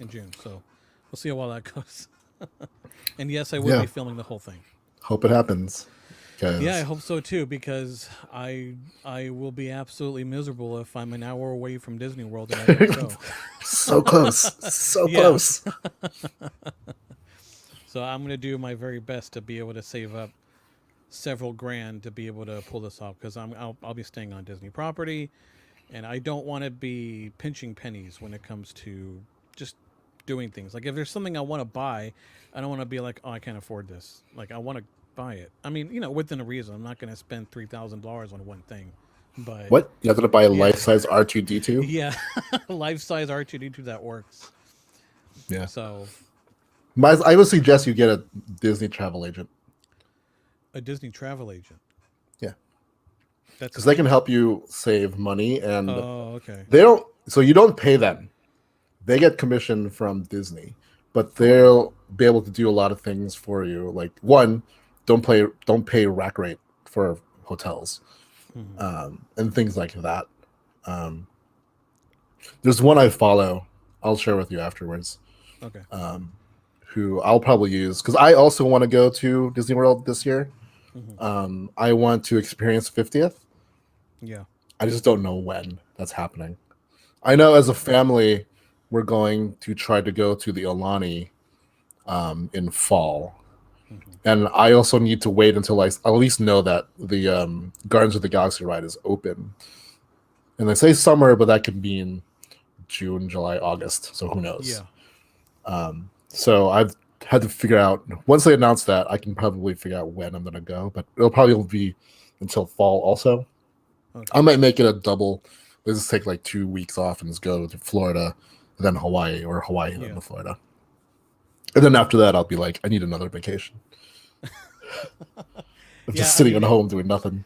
in June. So we'll see how well that goes. And yes, I will Yeah. be filming the whole thing. Hope it happens. Yeah, I Because hope so too, because I will be absolutely miserable if I'm an hour away from Disney World and I don't go. so close, so Yeah. close. So I'm gonna do my very best to be able to save up several grand to be able to pull this off, because I'll be staying on Disney property, and I don't want to be pinching pennies when it comes to just doing things. Like if there's something I want to buy, I don't want to be like, oh, I can't afford this. Like I want to buy it. I mean, within a reason. I'm not going to spend $3,000 on one thing, but What? You have to buy a yeah, life-size R2D2? yeah, life size R2D2 that works. Yeah. So I would suggest you get a Disney travel agent. a Disney travel agent. Yeah. That's Because they can help you save money, and Oh, okay. they don't. So you don't pay them. They get commission from Disney, but For what? they'll be able to do a lot of things for you. Like, one, don't pay rack rate for hotels, Mhm. and things like that. Um, there's one I follow. I'll share with you afterwards. Okay. Who I'll probably use because I also want to go to Disney World this year. Mhm. I want to experience 50th. Yeah. I just don't know when that's happening. I know as a family, we're going to try to go to the Alani in fall. Mhm. And I also need to wait until I at least know that the Guardians of the Galaxy ride is open. And they say summer, but that could mean June, July, August. So who knows? Yeah. So I've had to figure out, once they announce that, I can probably figure out when I'm going to go. But it'll probably be until fall also. Okay. I might make it a double. Let's just take like 2 weeks off and just go to Florida, and then Hawaii, or Hawaii and Yeah. then to Florida. And then after that, I'll be like, I need another vacation. I'm Yeah, just I sitting mean, at home doing nothing.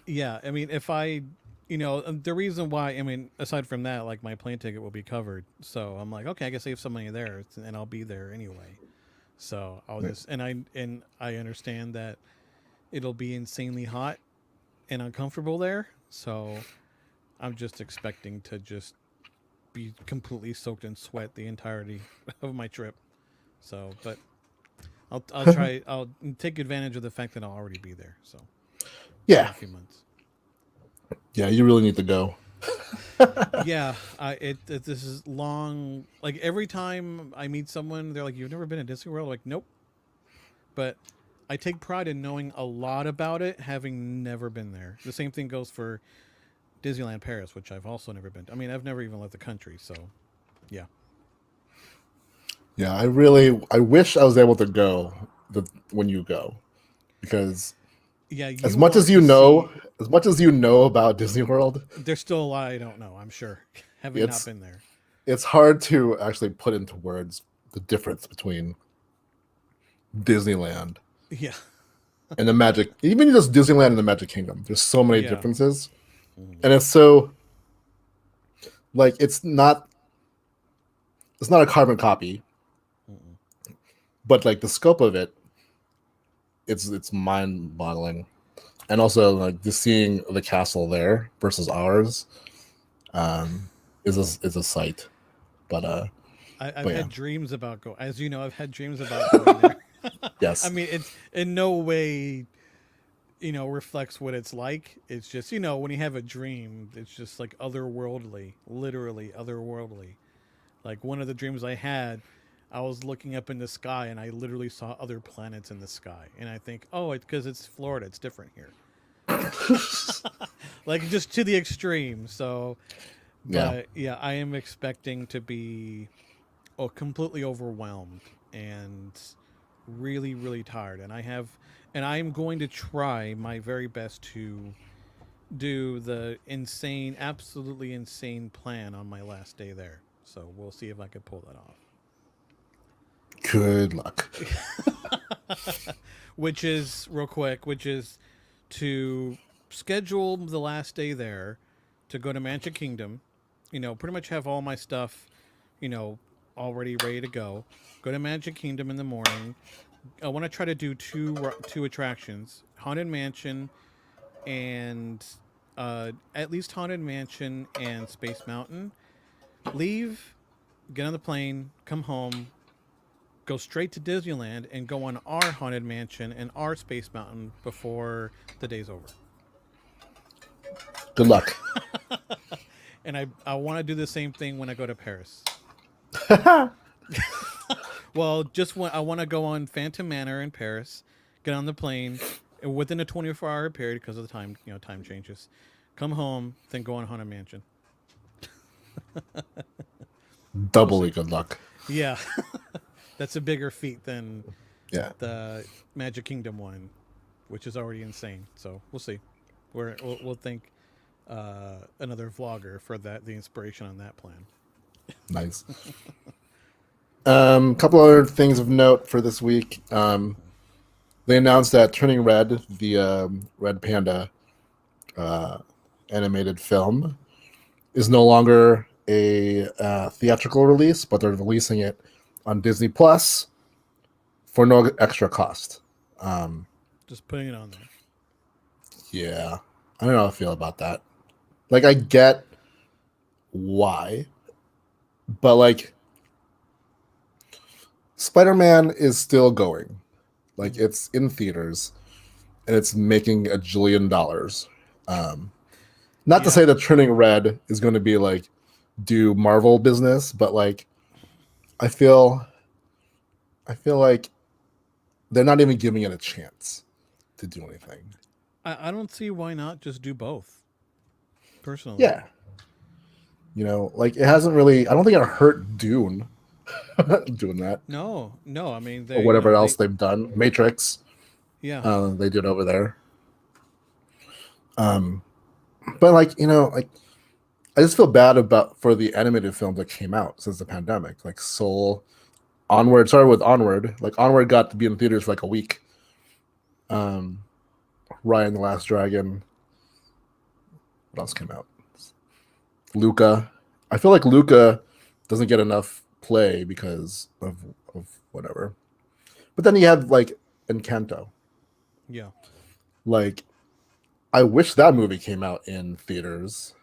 yeah. I mean, if I, the reason why, I mean, aside from that, like my plane ticket will be covered. So I'm like, okay, I can save some money there, and I'll be there anyway. So I'll Right. just, and I understand that it'll be insanely hot and uncomfortable there. So I'm just expecting to just be completely soaked in sweat the entirety of my trip. So, but I'll take advantage of the fact that I'll already be there. So in Yeah, a few months. yeah, you really need to go. Yeah, this is long. Like every time I meet someone, they're like, "You've never been to Disney World?" Like, nope. But I take pride in knowing a lot about it, having never been there. The same thing goes for Disneyland Paris, which I've also never been to. I mean, I've never even left the country. So, yeah. Yeah, I wish I was able to go when you go, because Yeah, As you much want as to see. as much as you know about Disney World, There's still a lot I don't know. I'm sure, having not it's been there. it's hard to actually put into words the difference between Disneyland Yeah, and the Magic, even just Disneyland and the Magic Kingdom. There's so many yeah, differences, Mhm. and it's so like it's not a carbon copy, Mhm. but like the scope of it, it's mind boggling, and also like just seeing the castle there versus ours um, is a sight. But I've but yeah, had dreams about go. As you know, I've had dreams about going there. I yes, mean, it's in no way, reflects what it's like. It's just, when you have a dream, it's just like otherworldly, literally otherworldly. Like one of the dreams I had, I was looking up in the sky and I literally saw other planets in the sky. And I think, oh, it's because it's Florida. It's different here. Like just to the extreme. So, yeah, but yeah, I am expecting to be completely overwhelmed and really, really tired. And I am going to try my very best to do the insane, absolutely insane plan on my last day there. So we'll see if I can pull that off. good luck. Which is real quick, which is to schedule the last day there to go to Magic Kingdom. Pretty much have all my stuff, you know, already ready to go. Go to Magic Kingdom in the morning. I want to try to do two attractions: Haunted Mansion and at least Haunted Mansion and Space Mountain. Leave, get on the plane, come home, go straight to Disneyland, and go on our Haunted Mansion and our Space Mountain before the day's over. Good luck. And I want to do the same thing when I go to Paris. Well, I want to go on Phantom Manor in Paris, get on the plane within a 24-hour period because of the time, time changes. Come home, then go on Haunted Mansion. We'll see. Doubly good luck. Yeah, that's a bigger feat than Yeah, the Magic Kingdom one, which is already insane. So we'll see. We'll thank another vlogger for the inspiration on that plan. nice. Couple other things of note for this week. They announced that Turning Red, the Red Panda uh, animated film, is no longer a theatrical release, but they're releasing it on Disney Plus for no extra cost. Um, Just putting it on there. yeah, I don't know how I feel about that. Like, I get why, but like, Spider Man is still going. Like, Mhm. it's in theaters and it's making $1 jillion. Um, Not to Yeah, say that Turning Red is going to be like do Marvel business, but like I feel I feel like they're not even giving it a chance to do anything. I don't see why not just do both. Personally, Yeah, like it hasn't really. I don't think it hurt Dune doing that no, no. I mean, or they, whatever else they, they've done. Matrix, yeah, they did over there. Um, but like like I just feel bad about for the animated films that came out since the pandemic, like Soul, Onward. Started with Onward. Like Onward got to be in theaters for like a week. Um, Ryan the Last Dragon. What else came out? Luca. I feel like Luca doesn't get enough play because of whatever. But then you have like Encanto. yeah. Like I wish that movie came out in theaters.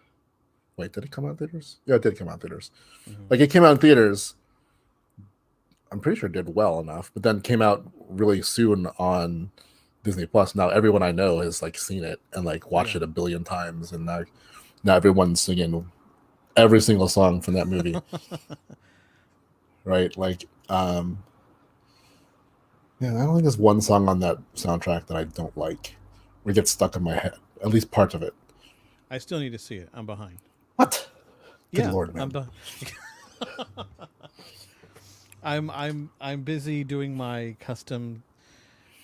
Wait, did it come out in theaters? Yeah, it did come out in theaters. Hmm. Like it came out in theaters. I'm pretty sure it did well enough, but then came out really soon on Disney Plus. Now everyone I know has like seen it and like watched Yeah. it a billion times, and now everyone's singing every single song from that movie, right? Like, yeah, I don't think there's one song on that soundtrack that I don't like. Or gets stuck in my head. At least parts of it. I still need to see it. I'm behind. What? Good Yeah, lord, I'm man. behind. I'm busy doing my custom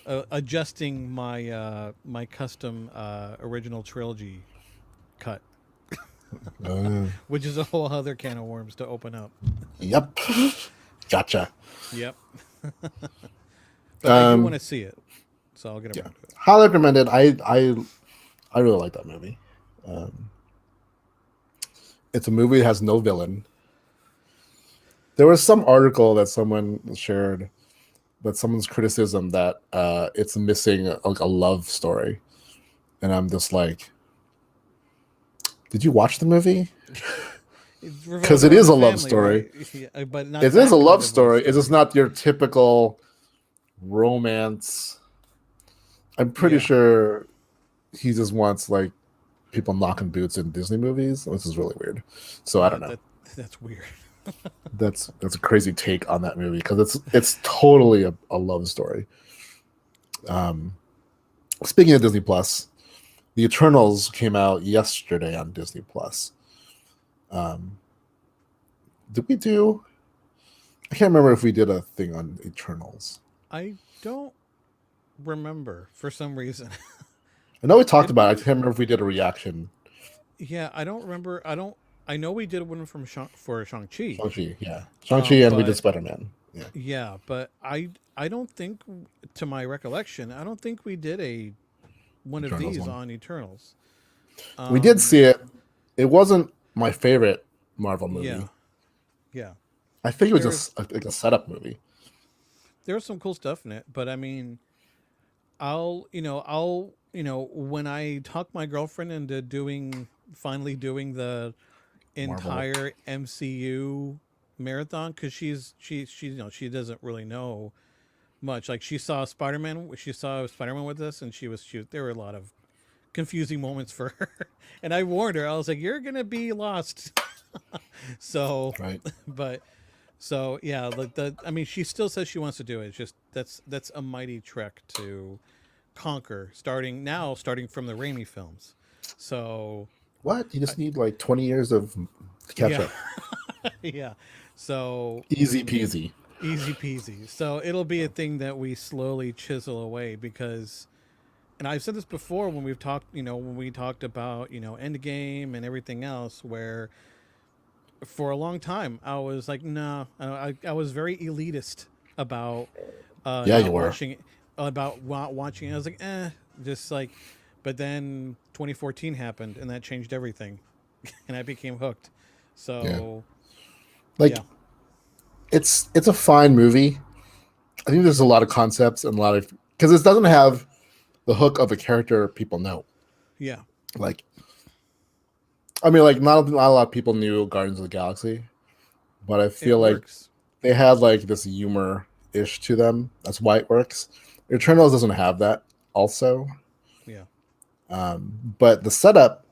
adjusting my custom original trilogy cut, Uh, which is a whole other can of worms to open up. yep. Gotcha. Yep. But I do want Um, to see it, so I'll get yeah. around to it. Highly recommended. I really like that movie. Um, it's a movie that has no villain. There was some article that someone shared that someone's criticism that it's missing like a love story, and I'm just like, did you watch the movie? It Because revolves it around is the a love family, story. right? Yeah, but not It is a that kind love of love story. It is story. not your typical romance. I'm pretty Yeah. sure he just wants like people knocking boots in Disney movies, which is really weird. So I Yeah, don't know. that's weird. That's a crazy take on that movie because it's totally a love story. Um, Speaking of Disney Plus, The Eternals came out yesterday on Disney Plus. Um, did we do? I can't remember if we did a thing on Eternals. I don't remember for some reason. I know we talked Did about it. I we? can't remember if we did a reaction. Yeah, I don't remember. I don't. I know we did one for Shang Chi. Shang-Chi, yeah. Shang-Chi and we did But Spider-Man. Yeah. yeah, but I don't think, to my recollection, I don't think we did a one of Eternals these one. on Eternals. We did Um, see it. It wasn't my favorite Marvel yeah, movie. yeah. I think it was There's just like a setup movie. there's some cool stuff in it, but I mean, I'll when I talk my girlfriend into finally doing the Marvel. entire MCU marathon, because she she doesn't really know much. Like she saw Spider-Man with us, and there were a lot of confusing moments for her. And I warned her. I was like, "You're gonna be lost." So, Right. but so yeah, like I mean, she still says she wants to do it. It's just that's a mighty trek to conquer. Starting from the Raimi films. So What? You I, just need like 20 years of to catch yeah, up. yeah. So Easy peasy. easy peasy. So it'll be a thing that we slowly chisel away because, and I've said this before when we've talked, when we talked about, Endgame and everything else, where for a long time I was like, no, I was very elitist about Yeah, you not were. watching it, about not watching it. I was like, just like, but then 2014 happened and that changed everything, and I became hooked. Yeah. So Like yeah, it's a fine movie. I think there's a lot of concepts and a lot of because it doesn't have the hook of a character people know. yeah, Like I mean, like not a lot of people knew Guardians of the Galaxy, but I it feel like works. they had like this humor ish to them. That's why it works. Eternals doesn't have that also, Yeah, but the setup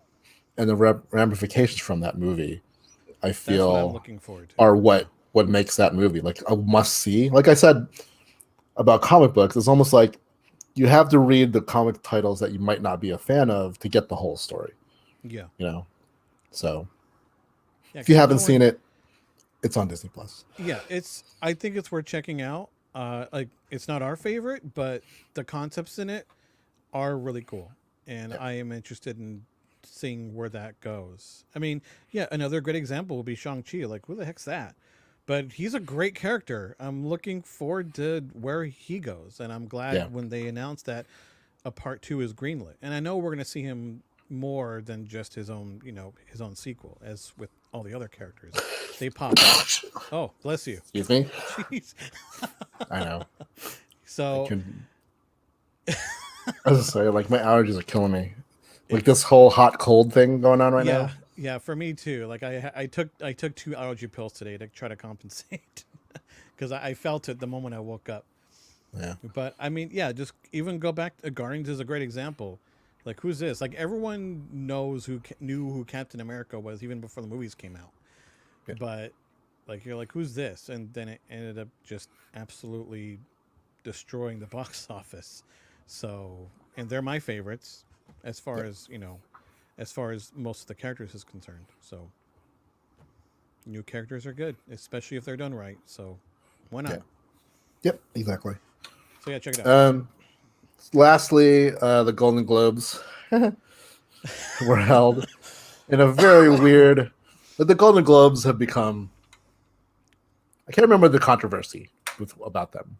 and the ramifications from that movie, I that's what I'm feel, looking forward to. are Yeah, what makes that movie like a must see. Like I said about comic books, it's almost like you have to read the comic titles that you might not be a fan of to get the whole story. yeah, You know, so yeah. if you Because haven't seen it, it's on Disney Plus. yeah, I think it's worth checking out. Like it's not our favorite, but the concepts in it are really cool, and Yeah, I am interested in seeing where that goes. I mean, yeah, another great example would be Shang Chi. Like, who the heck's that? But he's a great character. I'm looking forward to where he goes, and I'm yeah, glad when they announced that a part two is greenlit. And I know we're going to see him more than just his own sequel, as with all the other characters. They pop up. Oh, bless you. excuse me. Jeez. I know. I So can. As I say, like my allergies are killing me. Like this it's whole hot cold thing going on right yeah, now. yeah. For me too. Like I took two allergy pills today to try to compensate because I felt it the moment I woke up. Yeah, But I mean, yeah, just even go back. Guardians is a great example. Like, who's this? Like, everyone knew who Captain America was even before the movies came out. yeah, But like, you're like, who's this? And then it ended up just absolutely destroying the box office. So, and they're my favorites as far yep, as as far as most of the characters is concerned. So, new characters are good, especially if they're done right. So, why not? yeah, yep, exactly. So yeah, check it out. Um, Lastly, the Golden Globes were held in a very weird. The Golden Globes have become. I can't remember the controversy about them,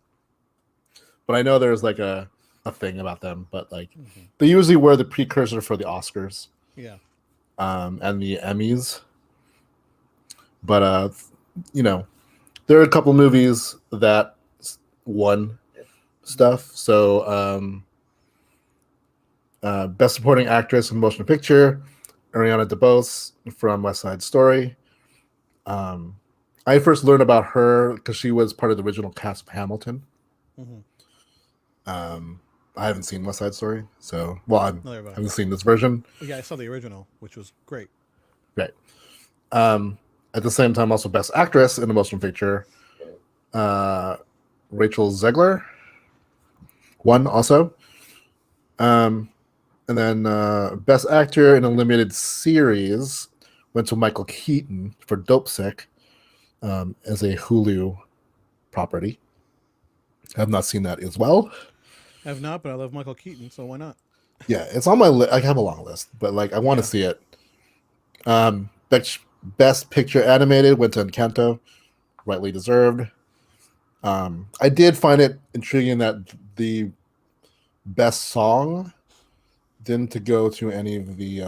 but I know there's like a thing about them. But like, they usually were the precursor for the Oscars, Yeah. and the Emmys. But there are a couple movies that won stuff. So, Best Supporting Actress in Motion Picture, Ariana Debose from West Side Story. I first learned about her because she was part of the original cast of Hamilton. I haven't seen West Side Story, so I haven't seen this version. Yeah, I saw the original, which was great. Right. At the same time, also Best Actress in a Motion Picture, Rachel Zegler won also. And then Best Actor in a Limited Series went to Michael Keaton for Dope Sick, as a Hulu property. I have not seen that as well. I have not, but I love Michael Keaton, so why not? Yeah, it's on my list. I have a long list, but like I want to see it. Best Picture Animated went to Encanto, rightly deserved. I did find it intriguing that the best song didn't go to any of the.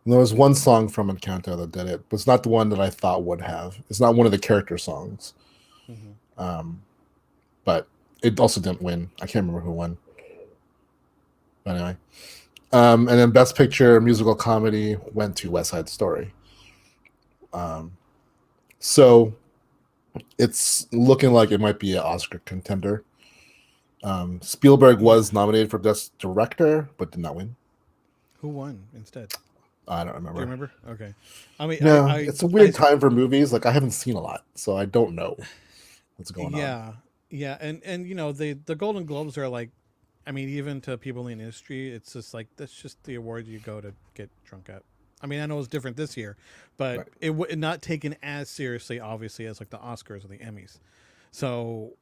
There was one song from Encanto that did it, but it's not the one that I thought would have. It's not one of the character songs. But it also didn't win. I can't remember who won. But anyway. And then Best Picture Musical Comedy went to West Side Story. So it's looking like it might be an Oscar contender. Spielberg was nominated for Best Director, but did not win. Who won instead? I don't remember. Do you remember? Okay. I mean, no, it's a weird time for movies. Like I haven't seen a lot, so I don't know what's going on. Yeah, and the Golden Globes are like, I mean, even to people in the industry, it's just like that's just the award you go to get drunk at. I mean, I know it's different this year, but it not taken as seriously, obviously, as like the Oscars or the Emmys. So,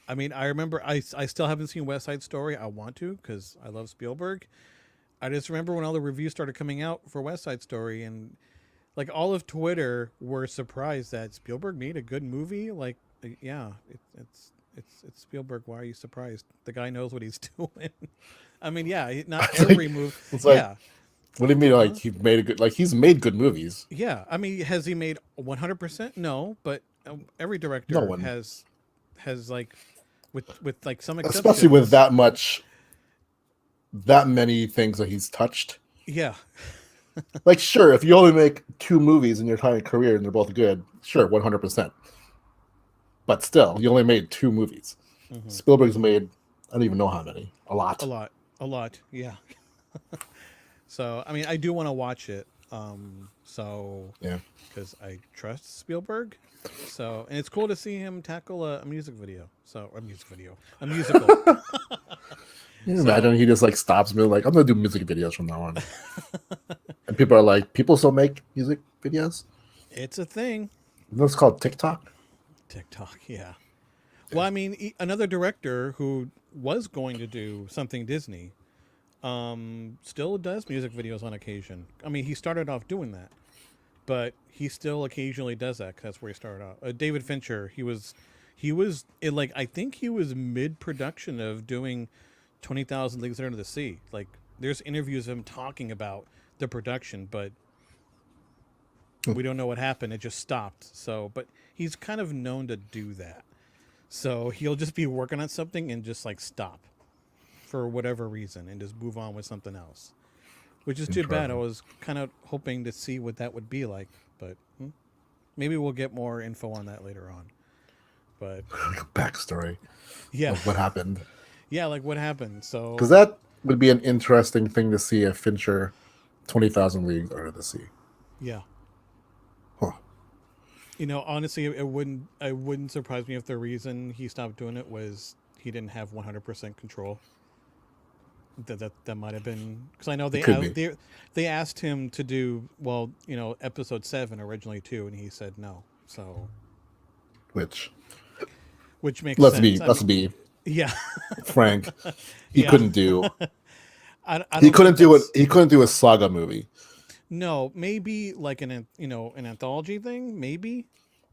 I mean, I remember I still haven't seen West Side Story. I want to because I love Spielberg. I just remember when all the reviews started coming out for West Side Story, and like all of Twitter were surprised that Spielberg made a good movie. Like, yeah, it's Spielberg. Why are you surprised? The guy knows what he's doing. I mean, yeah, not every movie. Yeah. What do you mean? Like he made a good? Like he's made good movies. Yeah, I mean, has he made 100%? No, but every director has like with like some exceptions. Especially with that many things that he's touched. Yeah. Like, sure, if you only make 2 movies in your entire career and they're both good, sure, 100%. But still, you only made 2 movies. Spielberg's made, I don't even know how many. A lot. Yeah. So, I mean, I do want to watch it. Yeah, because I trust Spielberg. So, and it's cool to see him tackle a music video. A musical. Can you imagine he just like stops me like, I'm gonna do music videos from now on. And people are like, people still make music videos? It's a thing. It's called TikTok? Yeah. Well, I mean, another director who was going to do something Disney still does music videos on occasion. I mean, he started off doing that, but he still occasionally does that. 'Cause that's where he started out. David Fincher, he was like, I think he was mid-production of doing 20,000 Leagues Under the Sea. Like, there's interviews of him talking about the production, but we don't know what happened. It just stopped. So, but he's kind of known to do that. So he'll just be working on something and just like stop for whatever reason and just move on with something else, which is too bad. I was kind of hoping to see what that would be like, but maybe we'll get more info on that later on. But like a backstory. Yeah. Of what happened. Yeah, like what happened. So because that would be an interesting thing to see if Fincher 20,000 Leagues Under the Sea. Yeah. Huh. You know, honestly, it wouldn't surprise me if the reason he stopped doing it was he didn't have 100% control. That might have been because I know they asked him to do episode 7 originally too, and he said no. So which makes sense. Let's be Yeah. Frank. He Yeah. couldn't do. I He don't couldn't think do it. that's He couldn't do a saga movie. no, maybe like an anthology thing, maybe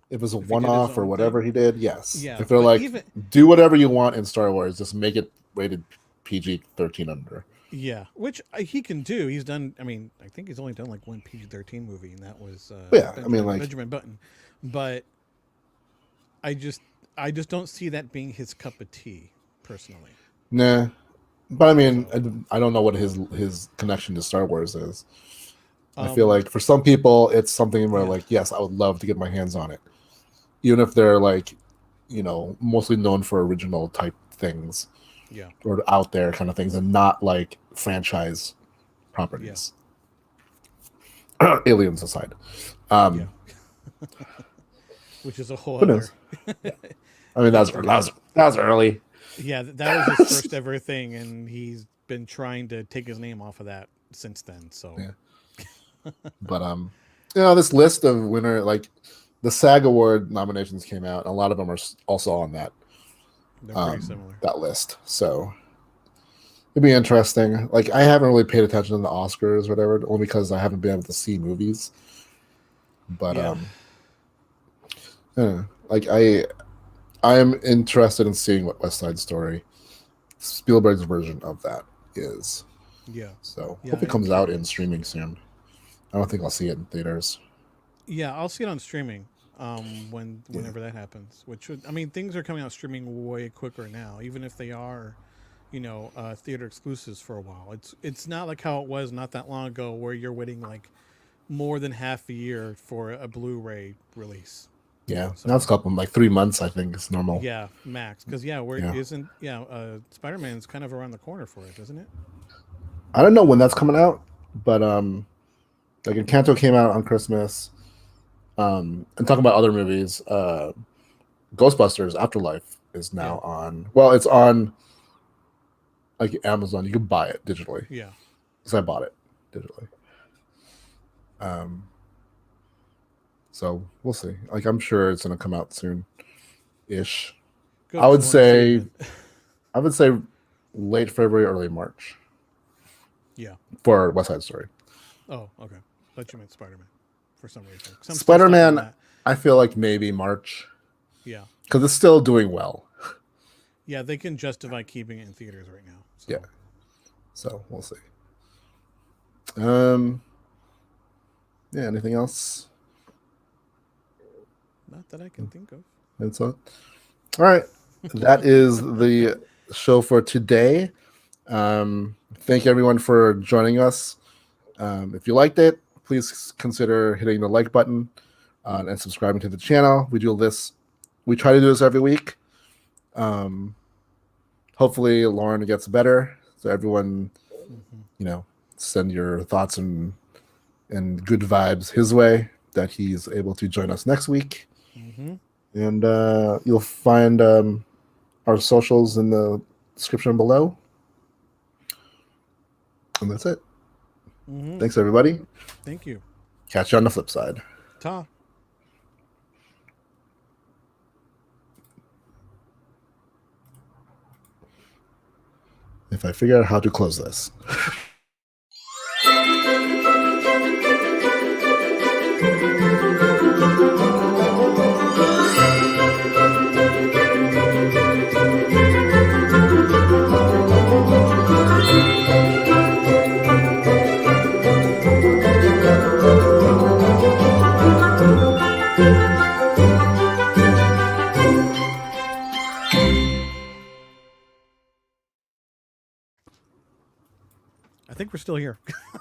If it was a if he did his one-off or own whatever thing. he did, yes. Yeah, If they're but like, even do whatever you want in Star Wars, just make it rated PG-13 under. yeah, which he can do. He's done. I mean, I think he's only done like one PG-13 movie, and that was But yeah, I mean, Benjamin like, Benjamin Button. But I just I just don't see that being his cup of tea, personally. nah. But I mean, So, I don't know what his connection to Star Wars is. I feel um, like for some people, it's something where yeah, like, yes, I would love to get my hands on it, even if they're like, mostly known for original type things yeah, or out there kind of things, and not like franchise yeah, properties. Aliens aside, yeah. um, Which is a whole who other. knows? I mean, Yeah, that was early. yeah. That was his first ever thing, and he's been trying to take his name off of that since then. So, Yeah, but this list of winner like the SAG Award nominations came out. A lot of them are also on they're pretty similar. that list. So it'd be interesting. Like I haven't really paid attention to the Oscars or whatever, only because I haven't been able to see movies. But Yeah, yeah, like I'm interested in seeing what West Side Story, Spielberg's version of that is. yeah, So yeah. hope I it am comes out in curious. streaming soon. I don't think I'll see it in theaters. Yeah, I'll see it on streaming. Yeah, Whenever that happens, which would I mean things are coming out streaming way quicker now, even if they are, theater exclusives for a while. It's not like how it was not that long ago where you're waiting like more than half a year for a Blu-ray release. yeah. Now it's So a couple like 3 months. I think is normal. yeah, max because yeah, where Yeah, isn't yeah, Spider-Man's kind of around the corner for it, doesn't it? I don't know when that's coming out, but like Encanto came out on Christmas. And talking about other movies, Ghostbusters Afterlife is Yeah, now on. Well, it's on like Amazon. You can buy it digitally. yeah. Because I bought it digitally. Um, so we'll see. Like I'm sure it's gonna come out soon, ish. Good. I I would want to see it say then. I would say late February, early March Yeah. for West Side Story. Oh, okay. Thought you meant Spider-Man for some reason. 'Cause I'm still Spider stuck on Man, that. I feel like maybe March Yeah. because it's still doing well. Yeah, they can justify keeping it in theaters right now. Yeah, So so we'll see. Um, yeah. Anything else? not that I can think of. That's all. All right. That is the show for today. Thank everyone for joining us. If you liked it, please consider hitting the like button and subscribing to the channel. We do this. We try to do this every week. Um, hopefully, Lauren gets better. So everyone, Hmm. send your thoughts and good vibes his way that he's able to join us next week. Hmm. And you'll find our socials in the description below. And that's it. Hmm. Thanks, everybody. Thank you. Catch you on the flip side. Ta. If I figure out how to close this. I think we're still here.